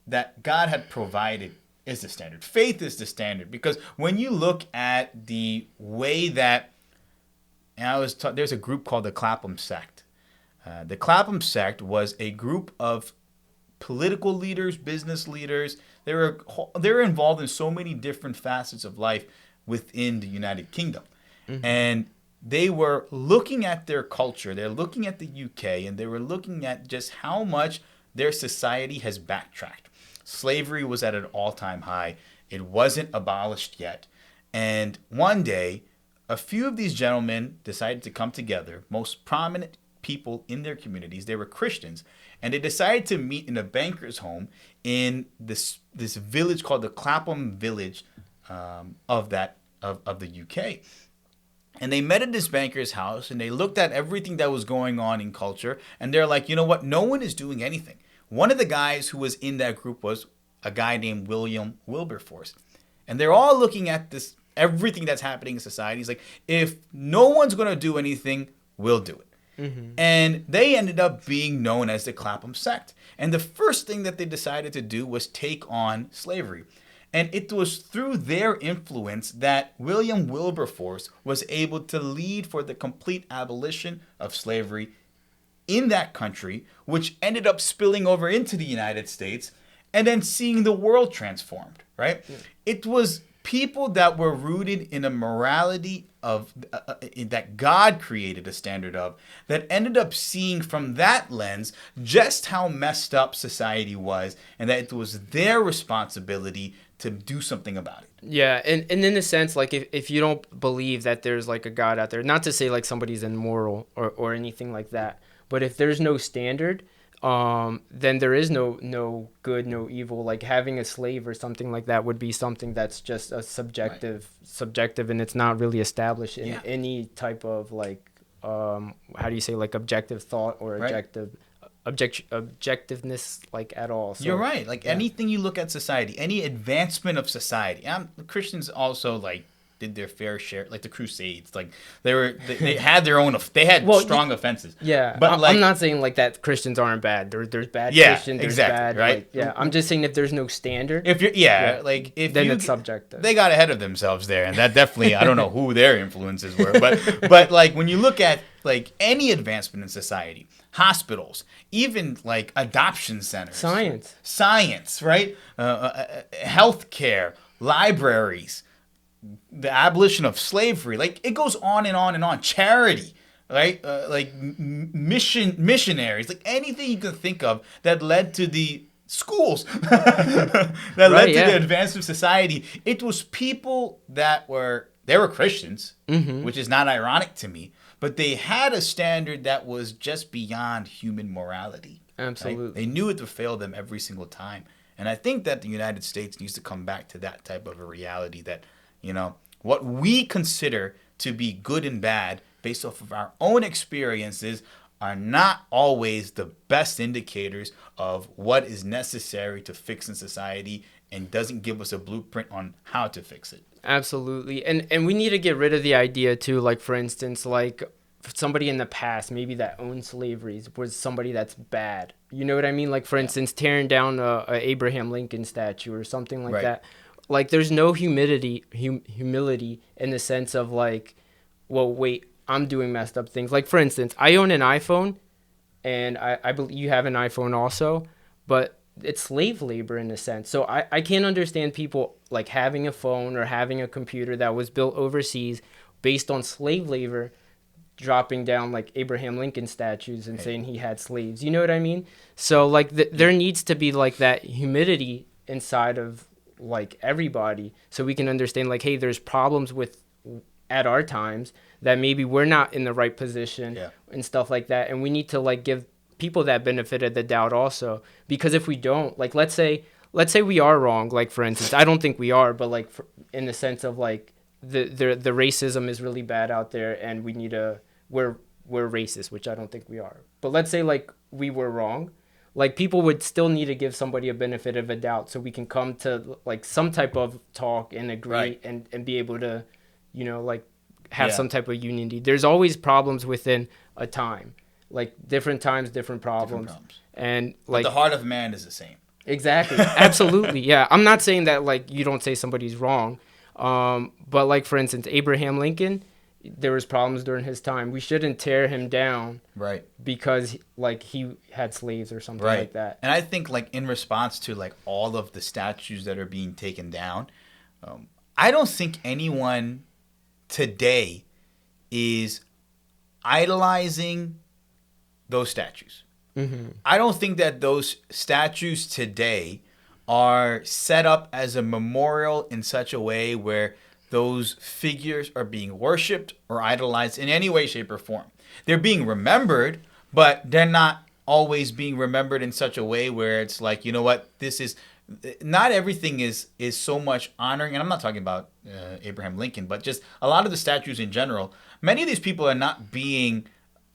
that God had provided is the standard. Faith is the standard, because when you look at the way that, and there's a group called the Clapham sect. The Clapham sect was a group of political leaders, business leaders. They were involved in so many different facets of life within the United Kingdom. Mm-hmm. And they were looking at their culture. They're looking at the UK, and they were looking at just how much their society has backtracked. Slavery was at an all-time high. It wasn't abolished yet. And one day, a few of these gentlemen decided to come together, most prominent people in their communities. They were Christians, and they decided to meet in a banker's home in this village called the Clapham village of the UK. And they met at this banker's house, and they looked at everything that was going on in culture, and they're like, you know what? No one is doing anything. One of the guys who was in that group was a guy named William Wilberforce. And they're all looking at everything that's happening in society. It's like, if no one's going to do anything, we'll do it. Mm-hmm. And they ended up being known as the Clapham sect. And the first thing that they decided to do was take on slavery. And it was through their influence that William Wilberforce was able to lead for the complete abolition of slavery in that country, which ended up spilling over into the United States and then seeing the world transformed, right? Yeah. It was people that were rooted in a morality of that God created a standard of, that ended up seeing from that lens just how messed up society was, and that it was their responsibility to do something about it. Yeah, and in a sense, like if you don't believe that there's like a God out there, not to say like somebody's immoral or anything like that, but if there's no standard, then there is no good, no evil. Like having a slave or something like that would be something that's just a subjective, and it's not really established in any type of like, how do you say, like objective thought or objectiveness, like at all. So, you're right. Like anything you look at society, any advancement of society. Christians also like did their fair share, like the Crusades. Like they had their own. They had strong offenses. Yeah, but I'm not saying like that Christians aren't bad. There's bad Christians. There's bad, right? Like, I'm just saying if there's no standard. If you're like if then it's subjective. They got ahead of themselves there, and that definitely I don't know who their influences were, but like when you look at like any advancement in society, hospitals, even like adoption centers, science, right? Healthcare, libraries, the abolition of slavery, like it goes on and on and on. Charity, right? Like missionaries, like anything you can think of that led to the schools that led to the advancement of society. It was people that were They were Christians, Mm-hmm. which is not ironic to me, but they had a standard that was just beyond human morality. Right? Absolutely. They knew it would fail them every single time. And I think that the United States needs to come back to that type of a reality that, what we consider to be good and bad based off of our own experiences are not always the best indicators of what is necessary to fix in society and doesn't give us a blueprint on how to fix it. Absolutely. And we need to get rid of the idea too, like for instance, like somebody in the past, maybe that owned slavery was somebody that's bad. You know what I mean? Like for instance, tearing down a Abraham Lincoln statue or something like Right. that. Like there's no humility in the sense of like, well, wait, I'm doing messed up things. Like for instance, I own an iPhone, and I believe you have an iPhone also, but it's slave labor in a sense. So I can't understand people like having a phone or having a computer that was built overseas based on slave labor, dropping down like Abraham Lincoln statues and saying he had slaves. You know what I mean? So like there needs to be like that humility inside of like everybody, so we can understand like, hey, there's problems with at our times that maybe we're not in the right position and stuff like that, and we need to like give people that benefit of the doubt also, because if we don't, like let's say we are wrong, like for instance, I don't think we are, but like in the sense of like the racism is really bad out there, and we need to we're racist, which I don't think we are, but let's say like we were wrong, like people would still need to give somebody a benefit of a doubt so we can come to like some type of talk and agree, Right. and be able to, like have some type of unity. There's always problems within a time, like different times, different problems. And like the heart of man is the same. Exactly. Absolutely. Yeah. I'm not saying that like you don't say somebody's wrong. But like for instance, Abraham Lincoln, there was problems during his time. We shouldn't tear him down. Right. Because like he had slaves or something like that. And I think like in response to like all of the statues that are being taken down, I don't think anyone today is idolizing those statues. Mm-hmm. I don't think that those statues today are set up as a memorial in such a way where those figures are being worshipped or idolized in any way, shape, or form. They're being remembered, but they're not always being remembered in such a way where it's like, you know what, this is not everything is so much honoring. And I'm not talking about Abraham Lincoln, but just a lot of the statues in general. Many of these people are not being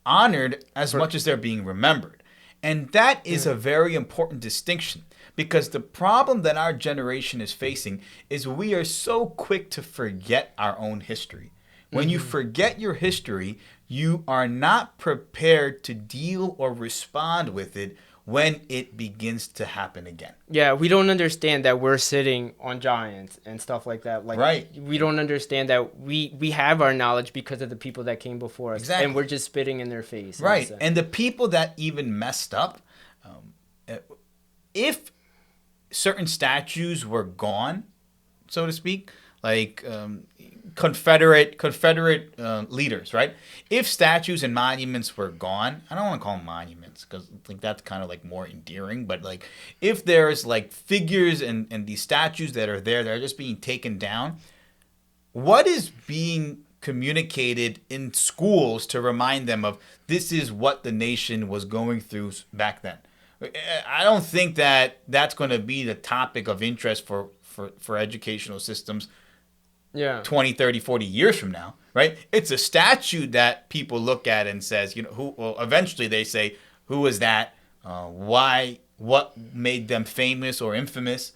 honored as much as they're being remembered. And that is a very important distinction, because the problem that our generation is facing is we are so quick to forget our own history. When you forget your history, you are not prepared to deal or respond with it when it begins to happen again. Yeah, we don't understand that we're sitting on giants and stuff like that. Like, right. We don't understand that we have our knowledge because of the people that came before us. Exactly. And we're just spitting in their face. Right. And the people that even messed up, if certain statues were gone, so to speak, like Confederate leaders, right? If statues and monuments were gone, I don't want to call them monuments because I think that's kind of like more endearing, but like if there's like figures and these statues that are there that are just being taken down, what is being communicated in schools to remind them of this is what the nation was going through back then? I don't think that that's going to be the topic of interest for educational systems 20, 30, 40 years from now, right? It's a statue that people look at and says, eventually they say, who was that? Why? What made them famous or infamous?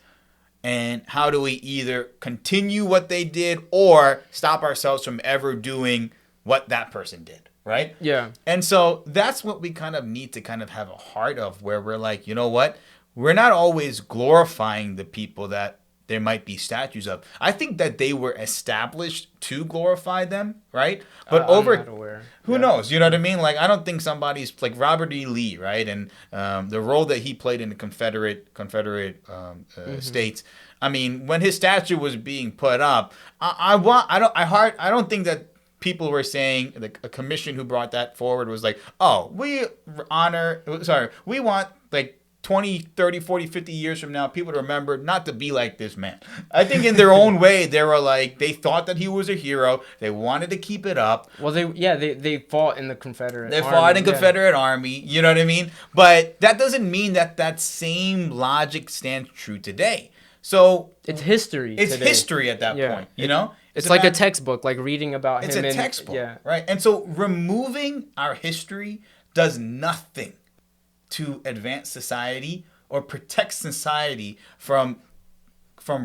And how do we either continue what they did or stop ourselves from ever doing what that person did, right? Yeah. And so that's what we kind of need to kind of have a heart of, where we're like, you know what? We're not always glorifying the people that there might be statues of. I think that they were established to glorify them, right? But I'm not aware. Who knows? You know what I mean? Like, I don't think somebody's like Robert E. Lee, right? And the role that he played in the Confederate states. I mean, when his statue was being put up, I don't think that people were saying, like, a commission who brought that forward was like, oh, we want like 20, 30, 40, 50 years from now, people remember not to be like this man. I think in their own way, they were like, they thought that he was a hero. They wanted to keep it up. Well, they fought in the Confederate They Army. fought in Confederate Army. You know what I mean? But that doesn't mean that that same logic stands true today. So it's history. It's today. history at that point, you know? It's like a textbook, like reading about him. It's a textbook, right? And so removing our history does nothing to advance society or protect society from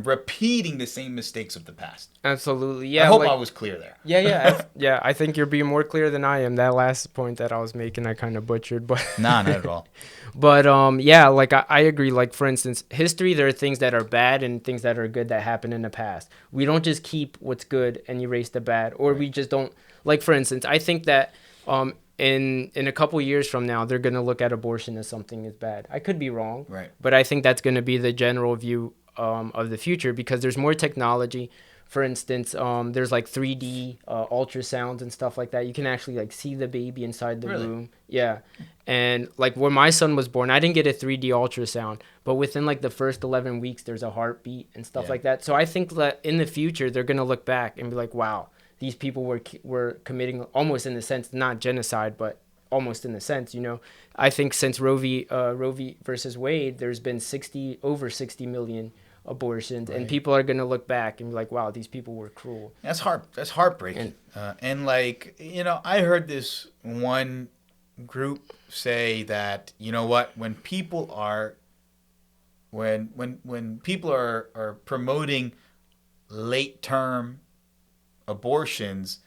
repeating the same mistakes of the past. Absolutely, yeah. I hope I was clear there. Yeah. I think you're being more clear than I am. That last point that I was making, I kind of butchered, but Nah, not at all. But yeah, like I agree. Like for instance, history, there are things that are bad and things that are good that happened in the past. We don't just keep what's good and erase the bad, or we just don't. Like for instance, I think that in a couple years from now, they're gonna look at abortion as something is bad. I could be wrong, right? But I think that's gonna be the general view of the future because there's more technology. For instance, there's like 3D ultrasounds and stuff like that. You can actually like see the baby inside the room. Yeah. And like when my son was born, I didn't get a 3D ultrasound, but within like the first 11 weeks, there's a heartbeat and stuff like that. So I think that in the future, they're going to look back and be like, wow, these people were committing almost in the sense, not genocide, but almost in the sense, you know. I think since Roe v. versus Wade, there's been over 60 million abortions, and people are gonna look back and be like, "Wow, these people were cruel." That's heartbreaking. And like, you know, I heard this one group say that, you know what, when people are promoting late term abortions,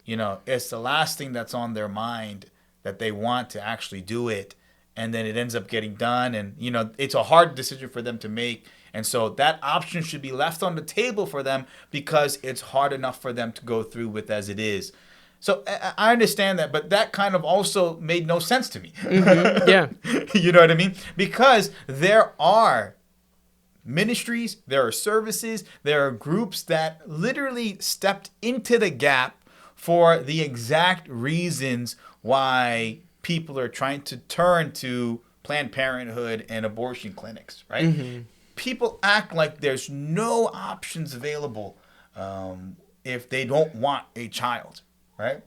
you know, it's the last thing that's on their mind, that they want to actually do it, and then it ends up getting done, and you know, it's a hard decision for them to make. And so that option should be left on the table for them because it's hard enough for them to go through with as it is. So I understand that, but that kind of also made no sense to me. Mm-hmm. Yeah. You know what I mean? Because there are ministries, there are services, there are groups that literally stepped into the gap for the exact reasons why people are trying to turn to Planned Parenthood and abortion clinics, right? Mm-hmm. People act like there's no options available if they don't want a child, right?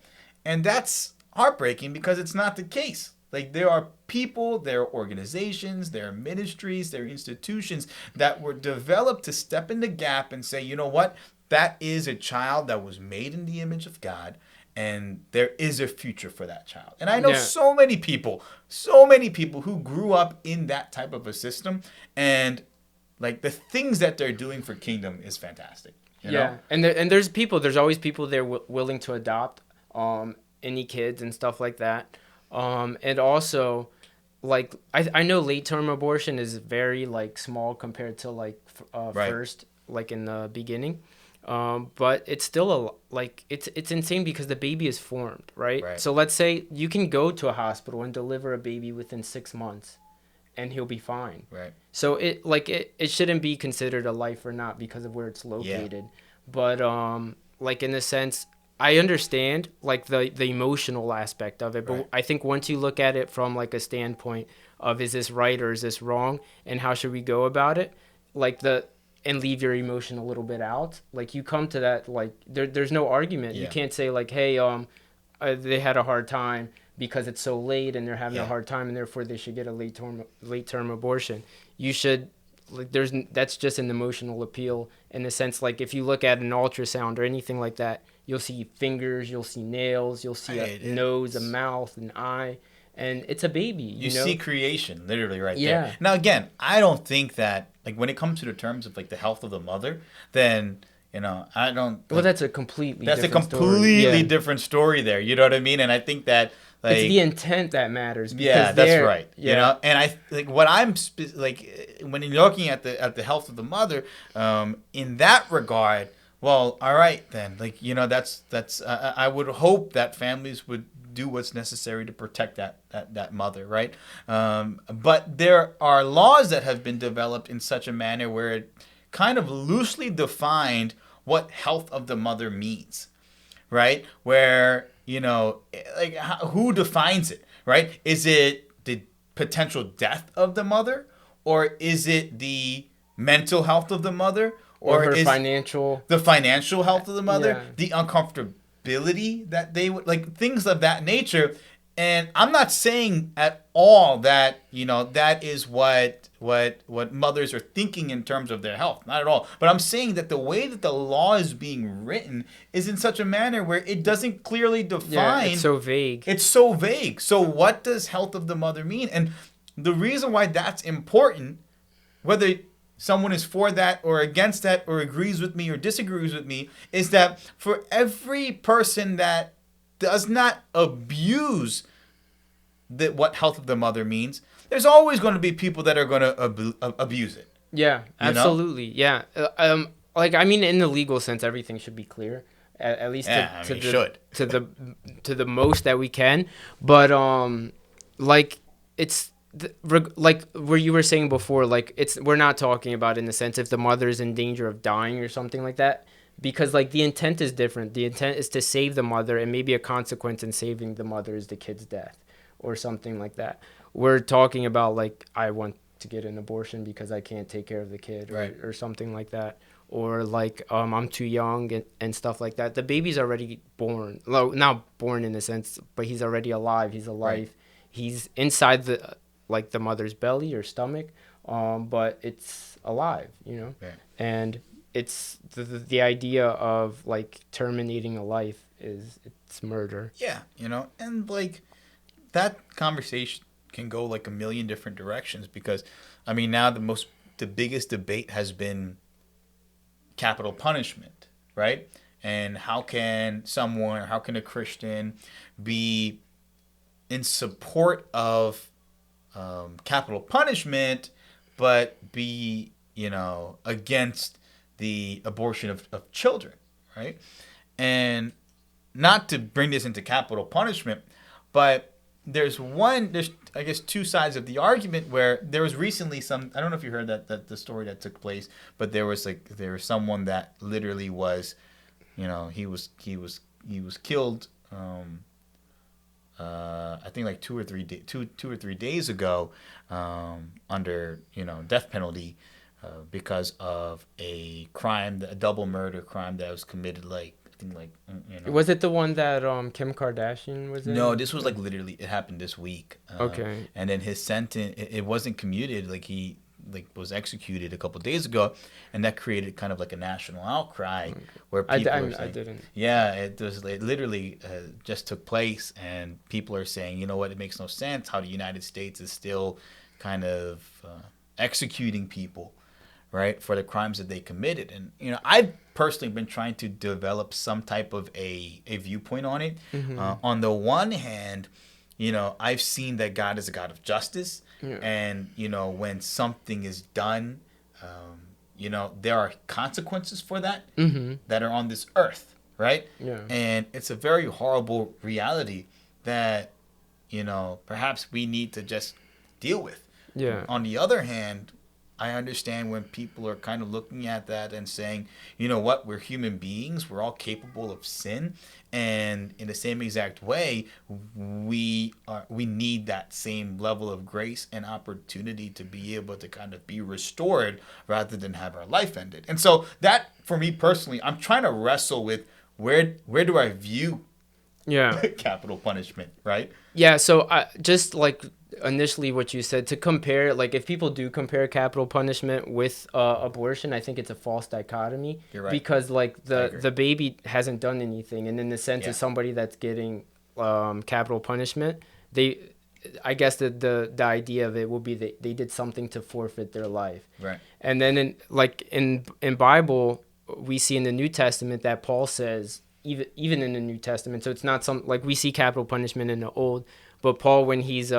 And that's heartbreaking because it's not the case. Like, there are people, there are organizations, there are ministries, there are institutions that were developed to step in the gap and say, you know what, that is a child that was made in the image of God, and there is a future for that child. And I know so many people who grew up in that type of a system, and like the things that they're doing for kingdom is fantastic. You know? And there's always people there willing to adopt any kids and stuff like that. And also, like I know late term abortion is very like small compared to like first, like in the beginning. But it's still it's insane because the baby is formed, right? So let's say you can go to a hospital and deliver a baby within 6 months, and he'll be fine. Right. So it shouldn't be considered a life or not because of where it's located. Yeah. But like in a sense, I understand like the emotional aspect of it, but I think once you look at it from like a standpoint of is this right or is this wrong and how should we go about it, and leave your emotion a little bit out, like you come to that, like there's no argument. You can't say like, hey, they had a hard time because it's so late and they're having a hard time and therefore they should get a late term abortion. You should, like, that's just an emotional appeal in the sense, like if you look at an ultrasound or anything like that, you'll see fingers, you'll see nails, you'll see a nose, a mouth, an eye, and it's a baby. You know? See creation literally right there. Now again, I don't think that, like, when it comes to the terms of like the health of the mother, then you know, I don't. Well, that's a completely different story there. You know what I mean? And I think that, like, it's the intent that matters. Yeah, that's right. You know, and I like what I'm like when you're looking at the health of the mother, in that regard. Well, all right then. Like, you know, that's I would hope that families would do what's necessary to protect that mother, right? But there are laws that have been developed in such a manner where it kind of loosely defined what health of the mother means, right? Where, you know, like who defines it, right? Is it the potential death of the mother, or is it the mental health of the mother, or her is financial the financial health of the mother, Yeah. the uncomfortability that they would like, things of that nature. And I'm not saying at all that, that is what mothers are thinking in terms of their health, not at all. But I'm saying that the way that the law is being written is in such a manner where it doesn't clearly define. it's so vague. It's so vague. So what does health of the mother mean? And the reason why that's important, whether someone is for that or against that or agrees with me or disagrees with me, is that for every person that does not abuse what health of the mother means, there's always going to be people that are going to abuse it. Yeah, absolutely. Yeah. Like, I mean, in the legal sense, everything should be clear, at least to the most that we can. But like it's like where you were saying before, like we're not talking about in the sense if the mother is in danger of dying or something like that, because like the intent is different. The intent is to save the mother, and maybe a consequence in saving the mother is the kid's death or something like that. We're talking about like, I want to get an abortion because I can't take care of the kid, right, or something like that, or like I'm too young and stuff like that. The baby's already born, not born in a sense, but he's already alive. He's alive. Right. He's inside the mother's belly or stomach, but it's alive, right. And it's the idea of like terminating a life it's murder. Yeah, and like that conversation can go like a million different directions, because I mean, now the biggest debate has been capital punishment, right? And how can a Christian be in support of capital punishment, but be, against the abortion of children, right? And not to bring this into capital punishment, but there's I guess two sides of the argument, where there was recently I don't know if you heard that the story that took place, but there was someone that literally was, he was killed, I think like 2 or 3 days ago, under death penalty, because of a double murder crime that was committed, like I think like Was it the one that Kim Kardashian was in? No, this was like literally, it happened this week. Okay. And then his sentence, it wasn't commuted, like he was executed a couple days ago, and that created kind of like a national outcry, where people are saying, I didn't. Yeah, it literally just took place, and people are saying, it makes no sense how the United States is still kind of executing people, right, for the crimes that they committed. And I've personally been trying to develop some type of a viewpoint on it. Mm-hmm. On the one hand, I've seen that God is a God of justice, and when something is done, there are consequences for that, mm-hmm. that are on this earth, right? Yeah. And it's a very horrible reality that perhaps we need to just deal with. Yeah. On the other hand, I understand when people are kind of looking at that and saying, what, we're human beings, we're all capable of sin, and in the same exact way, we need that same level of grace and opportunity to be able to kind of be restored rather than have our life ended. And so that, for me personally, I'm trying to wrestle with where do I view capital punishment, right? Yeah, so just like initially what you said, to compare, like if people do compare capital punishment with abortion, I think it's a false dichotomy. You're right. Because like the baby hasn't done anything, and in the sense of somebody that's getting capital punishment, I guess the idea of it will be that they did something to forfeit their life. Right. And then in Bible, we see in the New Testament that Paul says, even in the New Testament, so it's not like we see capital punishment in the Old, but Paul, when he's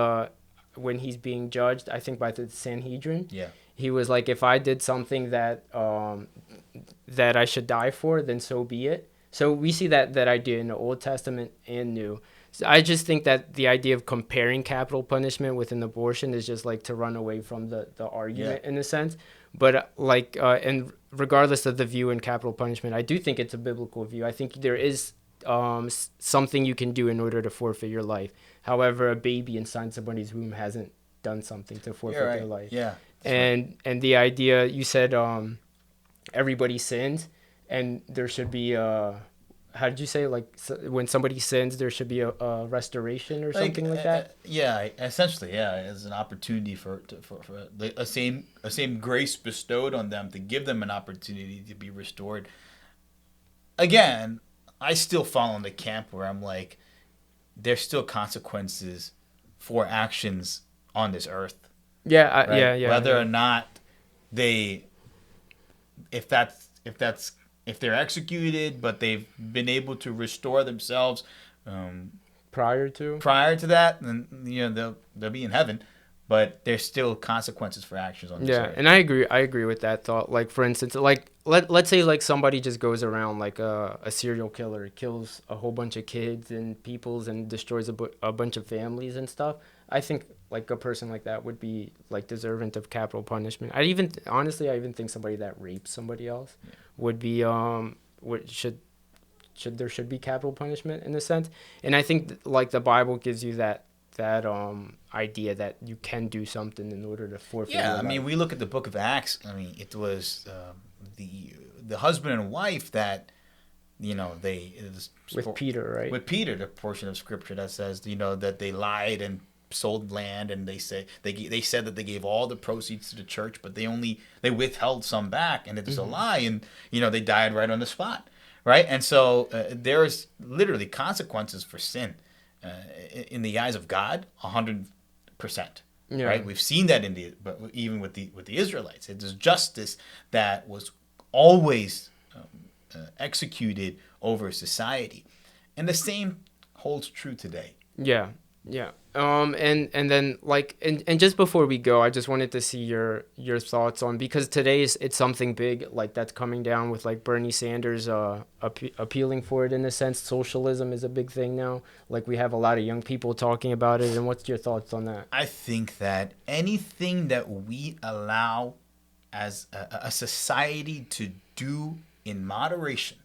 being judged, I think by the Sanhedrin, he was like, if I did something that I should die for, then so be it. So we see that idea in the Old Testament and New. So I just think that the idea of comparing capital punishment with an abortion is just like to run away from the argument in a sense. But and regardless of the view in capital punishment, I do think it's a biblical view. I think there is something you can do in order to forfeit your life. However, a baby inside somebody's womb hasn't done something to forfeit You're right. their life. Yeah. And the idea you said, everybody sins, and there should be how did you say, like, when somebody sins there should be a restoration or something like that? Yeah, essentially, yeah, as an opportunity for a same grace bestowed on them to give them an opportunity to be restored. Again, I still fall in the camp where I'm like, there's still consequences for actions on this earth. Yeah, Right? yeah. Whether or not they, if they're executed, but they've been able to restore themselves prior to that, then they'll be in heaven. But there's still consequences for actions on this earth. And I agree with that thought. Like, for instance, like let's say like somebody just goes around like a serial killer, kills a whole bunch of kids and peoples and destroys a bunch of families and stuff. I think like a person like that would be like deserving of capital punishment. I even think somebody that rapes somebody else would be there should be capital punishment in a sense. And I think like the Bible gives you that idea that you can do something in order to forfeit your life. I mean, we look at the book of Acts. I mean, it was the husband and wife that with Peter, right? With Peter, the portion of scripture that says that they lied and sold land, and they said that they gave all the proceeds to the church, but they withheld some back, and it was a lie, and they died right on the spot, right? And so there's literally consequences for sin. In the eyes of God, 100%. Yeah. Right? We've seen that but even with the Israelites, it is justice that was always executed over society, and the same holds true today. Yeah. And then like and just before we go, I just wanted to see your thoughts on, because today it's something big like that's coming down with like Bernie Sanders appealing for it in a sense. Socialism is a big thing now. Like we have a lot of young people talking about it. And what's your thoughts on that? I think that anything that we allow as a society to do in moderation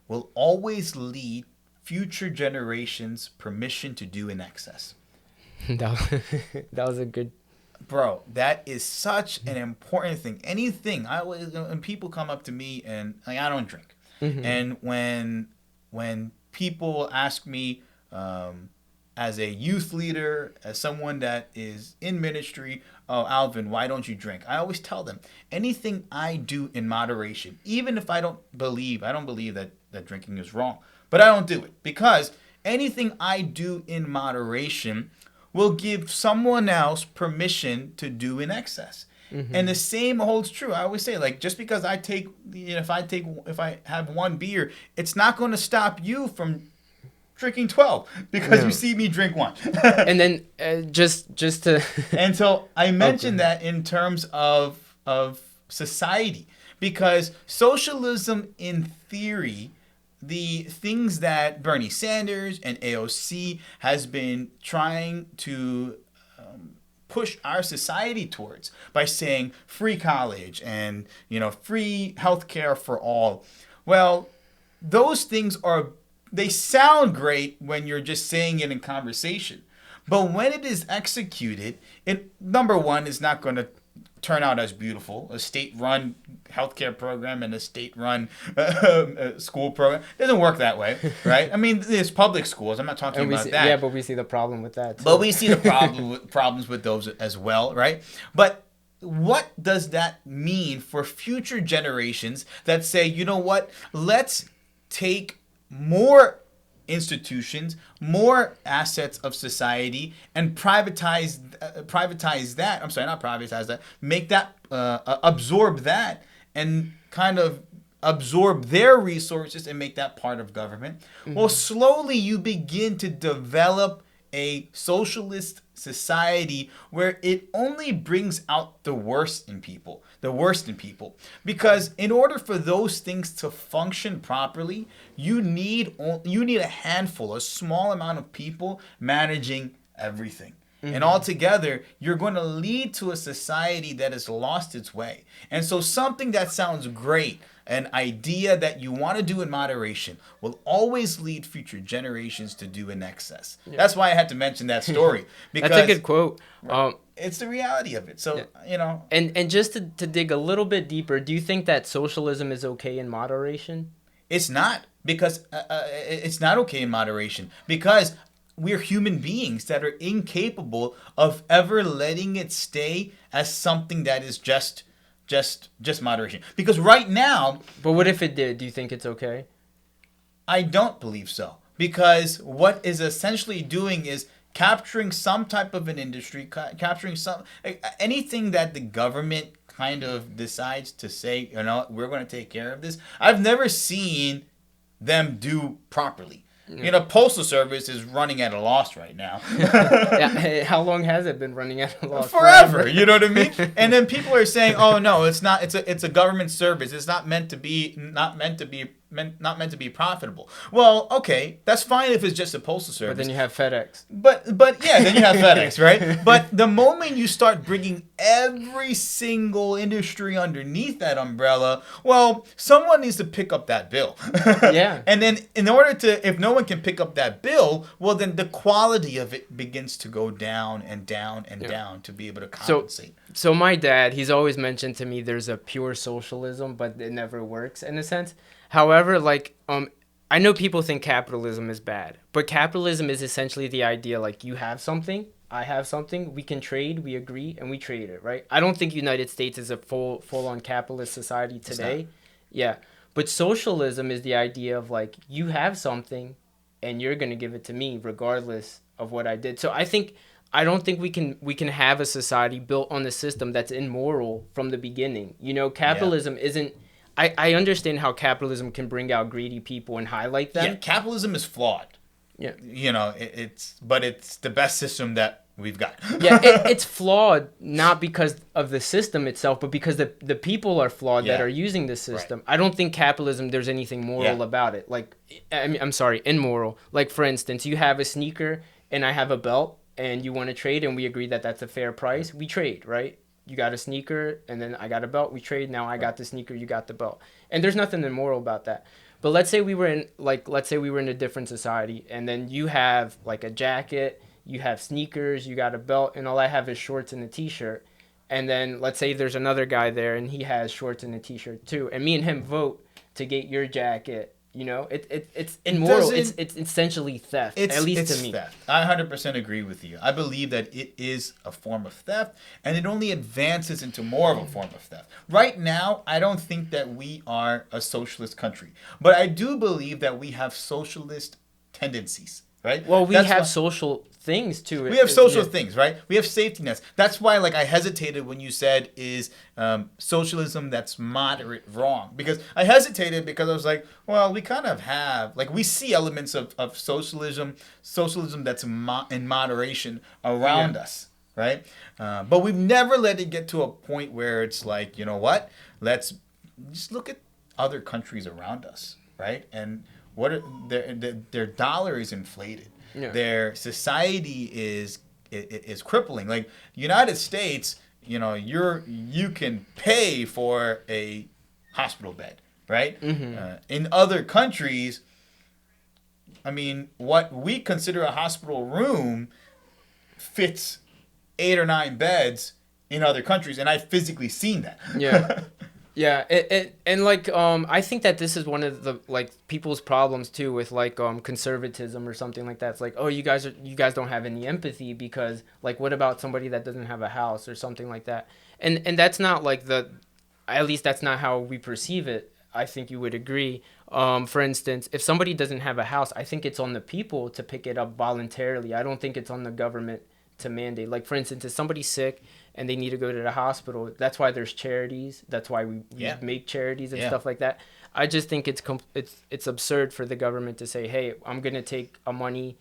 will always lead future generations permission to do in excess. That was a good... Bro, that is such an important thing. Anything, when people come up to me and like, I don't drink. And when people ask me as a youth leader, as someone that is in ministry, oh, Alvin, why don't you drink? I always tell them, anything I do in moderation, even if I don't believe that drinking is wrong, but I don't do it, because anything I do in moderation will give someone else permission to do in excess. And the same holds true. I always say, like, just because I take, if I have one beer, it's not going to stop you from drinking 12 because you see me drink one. And then just to and so I mentioned that in terms of society, because socialism in theory, the things that Bernie Sanders and AOC has been trying to push our society towards by saying free college and free healthcare for all. Well, those things they sound great when you're just saying it in conversation, but when it is executed, it, number one, is not going to turn out as beautiful. A state-run healthcare program and a state-run school program doesn't work that way, right? I mean, there's public schools. I'm not talking about that. Yeah, but we see the problem with that too. But we see the problems with those as well, right? But what does that mean for future generations that say, you know what, let's take more institutions, more assets of society, and privatize that. I'm sorry, not privatize that. Make that absorb that, and kind of absorb their resources and make that part of government. Well, slowly you begin to develop a socialist society where it only brings out the worst in people. Because in order for those things to function properly, you need a handful, a small amount of people managing everything. And altogether, you're going to lead to a society that has lost its way. And so something that sounds great, an idea that you want to do in moderation will always lead future generations to do in excess. Yeah. That's why I had to mention that story. Because that's a good quote. It's the reality of it. So, And just to dig a little bit deeper, do you think that socialism is okay in moderation? It's not, because it's not okay in moderation, because we're human beings that are incapable of ever letting it stay as something that is just moderation. Because right now... But what if it did? Do you think it's okay? I don't believe so. Because what is essentially doing is capturing some type of an industry, capturing anything that the government kind of decides to say, we're going to take care of this. I've never seen them do properly. Postal Service is running at a loss right now. Yeah, how long has it been running at a loss? Forever. You know what I mean? And then people are saying, "Oh no, it's not. It's a government service. It's not meant to be profitable." Well, okay, that's fine if it's just a postal service. But then you have FedEx. But yeah, then you have FedEx, right? But the moment you start bringing every single industry underneath that umbrella, well, someone needs to pick up that bill. Yeah. And then if no one can pick up that bill, well, then the quality of it begins to go down and down and down to be able to compensate. So my dad, he's always mentioned to me there's a pure socialism, but it never works in a sense. However, I know people think capitalism is bad, but capitalism is essentially the idea you have something, I have something, we can trade, we agree, and we trade it, right? I don't think United States is a full-on capitalist society today. Yeah. But socialism is the idea of you have something and you're going to give it to me regardless of what I did. So I don't think we can have a society built on a system that's immoral from the beginning. Capitalism isn't... I understand how capitalism can bring out greedy people and highlight them. Yeah, capitalism is flawed. Yeah. But it's the best system that we've got. Yeah, it's flawed not because of the system itself, but because the people are flawed that are using the system. Right. I don't think capitalism, there's anything moral about it. I'm sorry, immoral. For instance, you have a sneaker and I have a belt and you want to trade and we agree that that's a fair price. We trade, right? You got a sneaker and then I got a belt. We trade. Now I got the sneaker, you got the belt. And there's nothing immoral about that. But let's say we were in a different society and then you have a jacket, you have sneakers, you got a belt, and all I have is shorts and a t-shirt. And then let's say there's another guy there and he has shorts and a t-shirt too. And me and him vote to get your jacket. It's immoral. It's essentially theft, at least to me. Theft. I 100% agree with you. I believe that it is a form of theft, and it only advances into more of a form of theft. Right now, I don't think that we are a socialist country, but I do believe that we have socialist tendencies. Right? Well, we have social things too. We have social things, right? We have safety nets. That's why, I hesitated when you said is socialism that's moderate wrong, because I hesitated because I was like, well, we kind of have we see elements of socialism that's in moderation around us, right? But we've never let it get to a point where it's you know what? Let's just look at other countries around us, right? And what are their dollar is inflated. Yeah. Their society is crippling. United States, you can pay for a hospital bed, right? Mm-hmm. In other countries, what we consider a hospital room fits 8 or 9 beds in other countries, and I've physically seen that. Yeah. Yeah, I think that this is one of the people's problems too with conservatism or something like that. It's oh, you guys don't have any empathy because what about somebody that doesn't have a house or something like that? And that's not at least that's not how we perceive it. I think you would agree. For instance, if somebody doesn't have a house, I think it's on the people to pick it up voluntarily. I don't think it's on the government to mandate. For instance, if somebody's sick and they need to go to the hospital, that's why there's charities. That's why we make charities and stuff like that. I just think it's absurd for the government to say, hey, I'm going to take money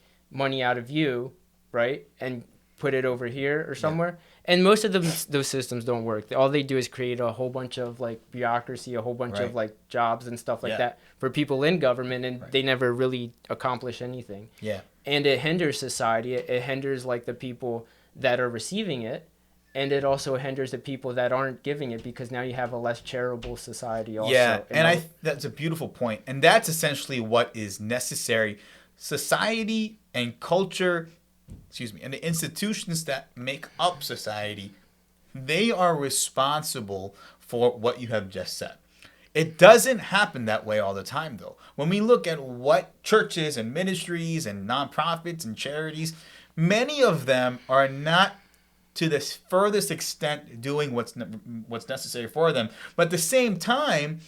out of you, right, and put it over here or somewhere. Yeah. And most of those systems don't work. All they do is create a whole bunch of bureaucracy, a whole bunch of jobs and stuff like that for people in government, and they never really accomplish anything. Yeah. And it hinders society. It hinders the people that are receiving it, and it also hinders the people that aren't giving it, because now you have a less charitable society also. Yeah, and that's a beautiful point. And that's essentially what is necessary. Society and culture, and the institutions that make up society, they are responsible for what you have just said. It doesn't happen that way all the time, though. When we look at what churches and ministries and nonprofits and charities, many of them are not to the furthest extent doing what's necessary for them. But at the same time,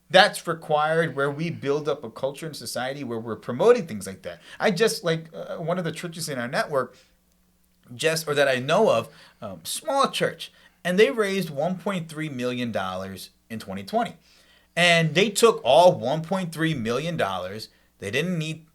that's required where we build up a culture in society where we're promoting things like that. I just one of the churches in our network, or that I know of, small church, and they raised $1.3 million in 2020. And they took all $1.3 million. They didn't need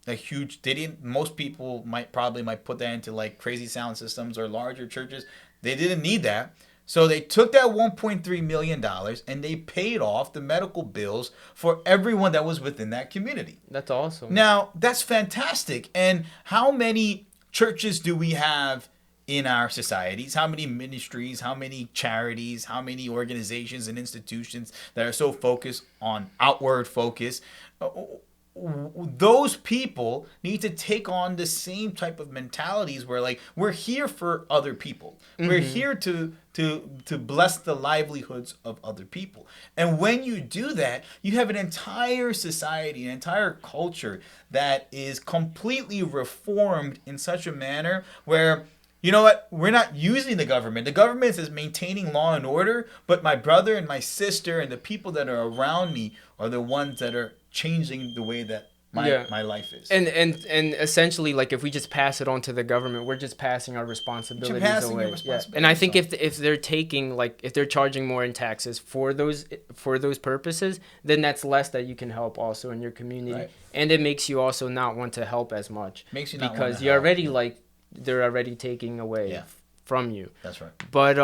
most people might put that into like crazy sound systems or larger churches. They didn't need that. So they took that $1.3 million and they paid off the medical bills for everyone that was within that community. That's awesome. Now, that's fantastic. And how many churches do we have in our societies? How many ministries, how many charities, how many organizations and institutions that are so focused on outward focus? Those people need to take on the same type of mentalities where like we're here for other people. Mm-hmm. We're here to bless the livelihoods of other people. And when you do that, you have an entire society, an entire culture that is completely reformed in such a manner where, you know what? We're not using the government. The government is maintaining law and order, but my brother and my sister and the people that are around me are the ones that are changing the way that my life is. And essentially, like, if we just pass it on to the government, we're just passing our responsibilities away. And I think if they're taking, like, if they're charging more in taxes for those purposes, then that's less that you can help also in your community. Right. And it makes you also not want to help as much. Makes you not because you're already like they're already taking away from you. That's right. But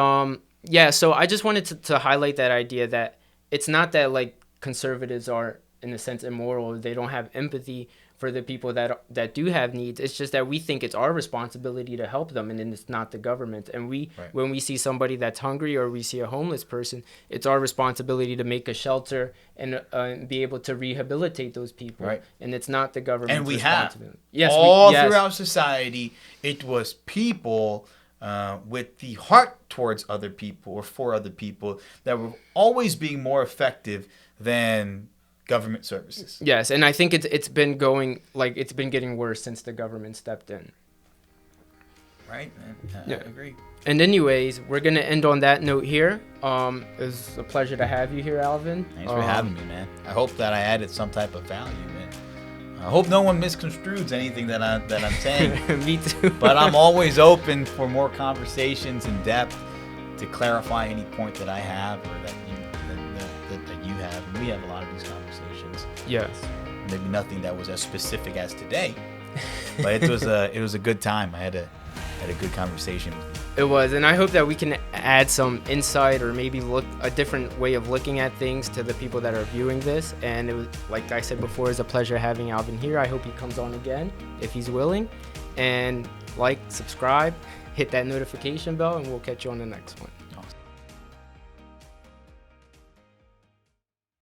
so I just wanted to highlight that idea that it's not that like conservatives are in a sense immoral, they don't have empathy for the people that do have needs. It's just that we think it's our responsibility to help them, and then it's not the government. And when we see somebody that's hungry or we see a homeless person, it's our responsibility to make a shelter and be able to rehabilitate those people. Right. And it's not the government's responsibility. Yes, all throughout society, it was people with the heart towards other people or for other people that were always being more effective than government services. Yes, and I think it's been getting worse since the government stepped in. Right, man. I agree. And anyways, we're gonna end on that note here. It was a pleasure to have you here, Alvin. Thanks for having me, man. I hope that I added some type of value, man. I hope no one misconstrues anything that I'm saying. Me too. But I'm always open for more conversations in depth to clarify any point that I have or that you have. And we have a lot of these conversations. Yes. Maybe nothing that was as specific as today, but it was a good time. I had a good conversation with you. It was, and I hope that we can add some insight or maybe look a different way of looking at things to the people that are viewing this. And it was, like I said before, it's a pleasure having Alvin here. I hope he comes on again if he's willing. And subscribe, hit that notification bell, and we'll catch you on the next one.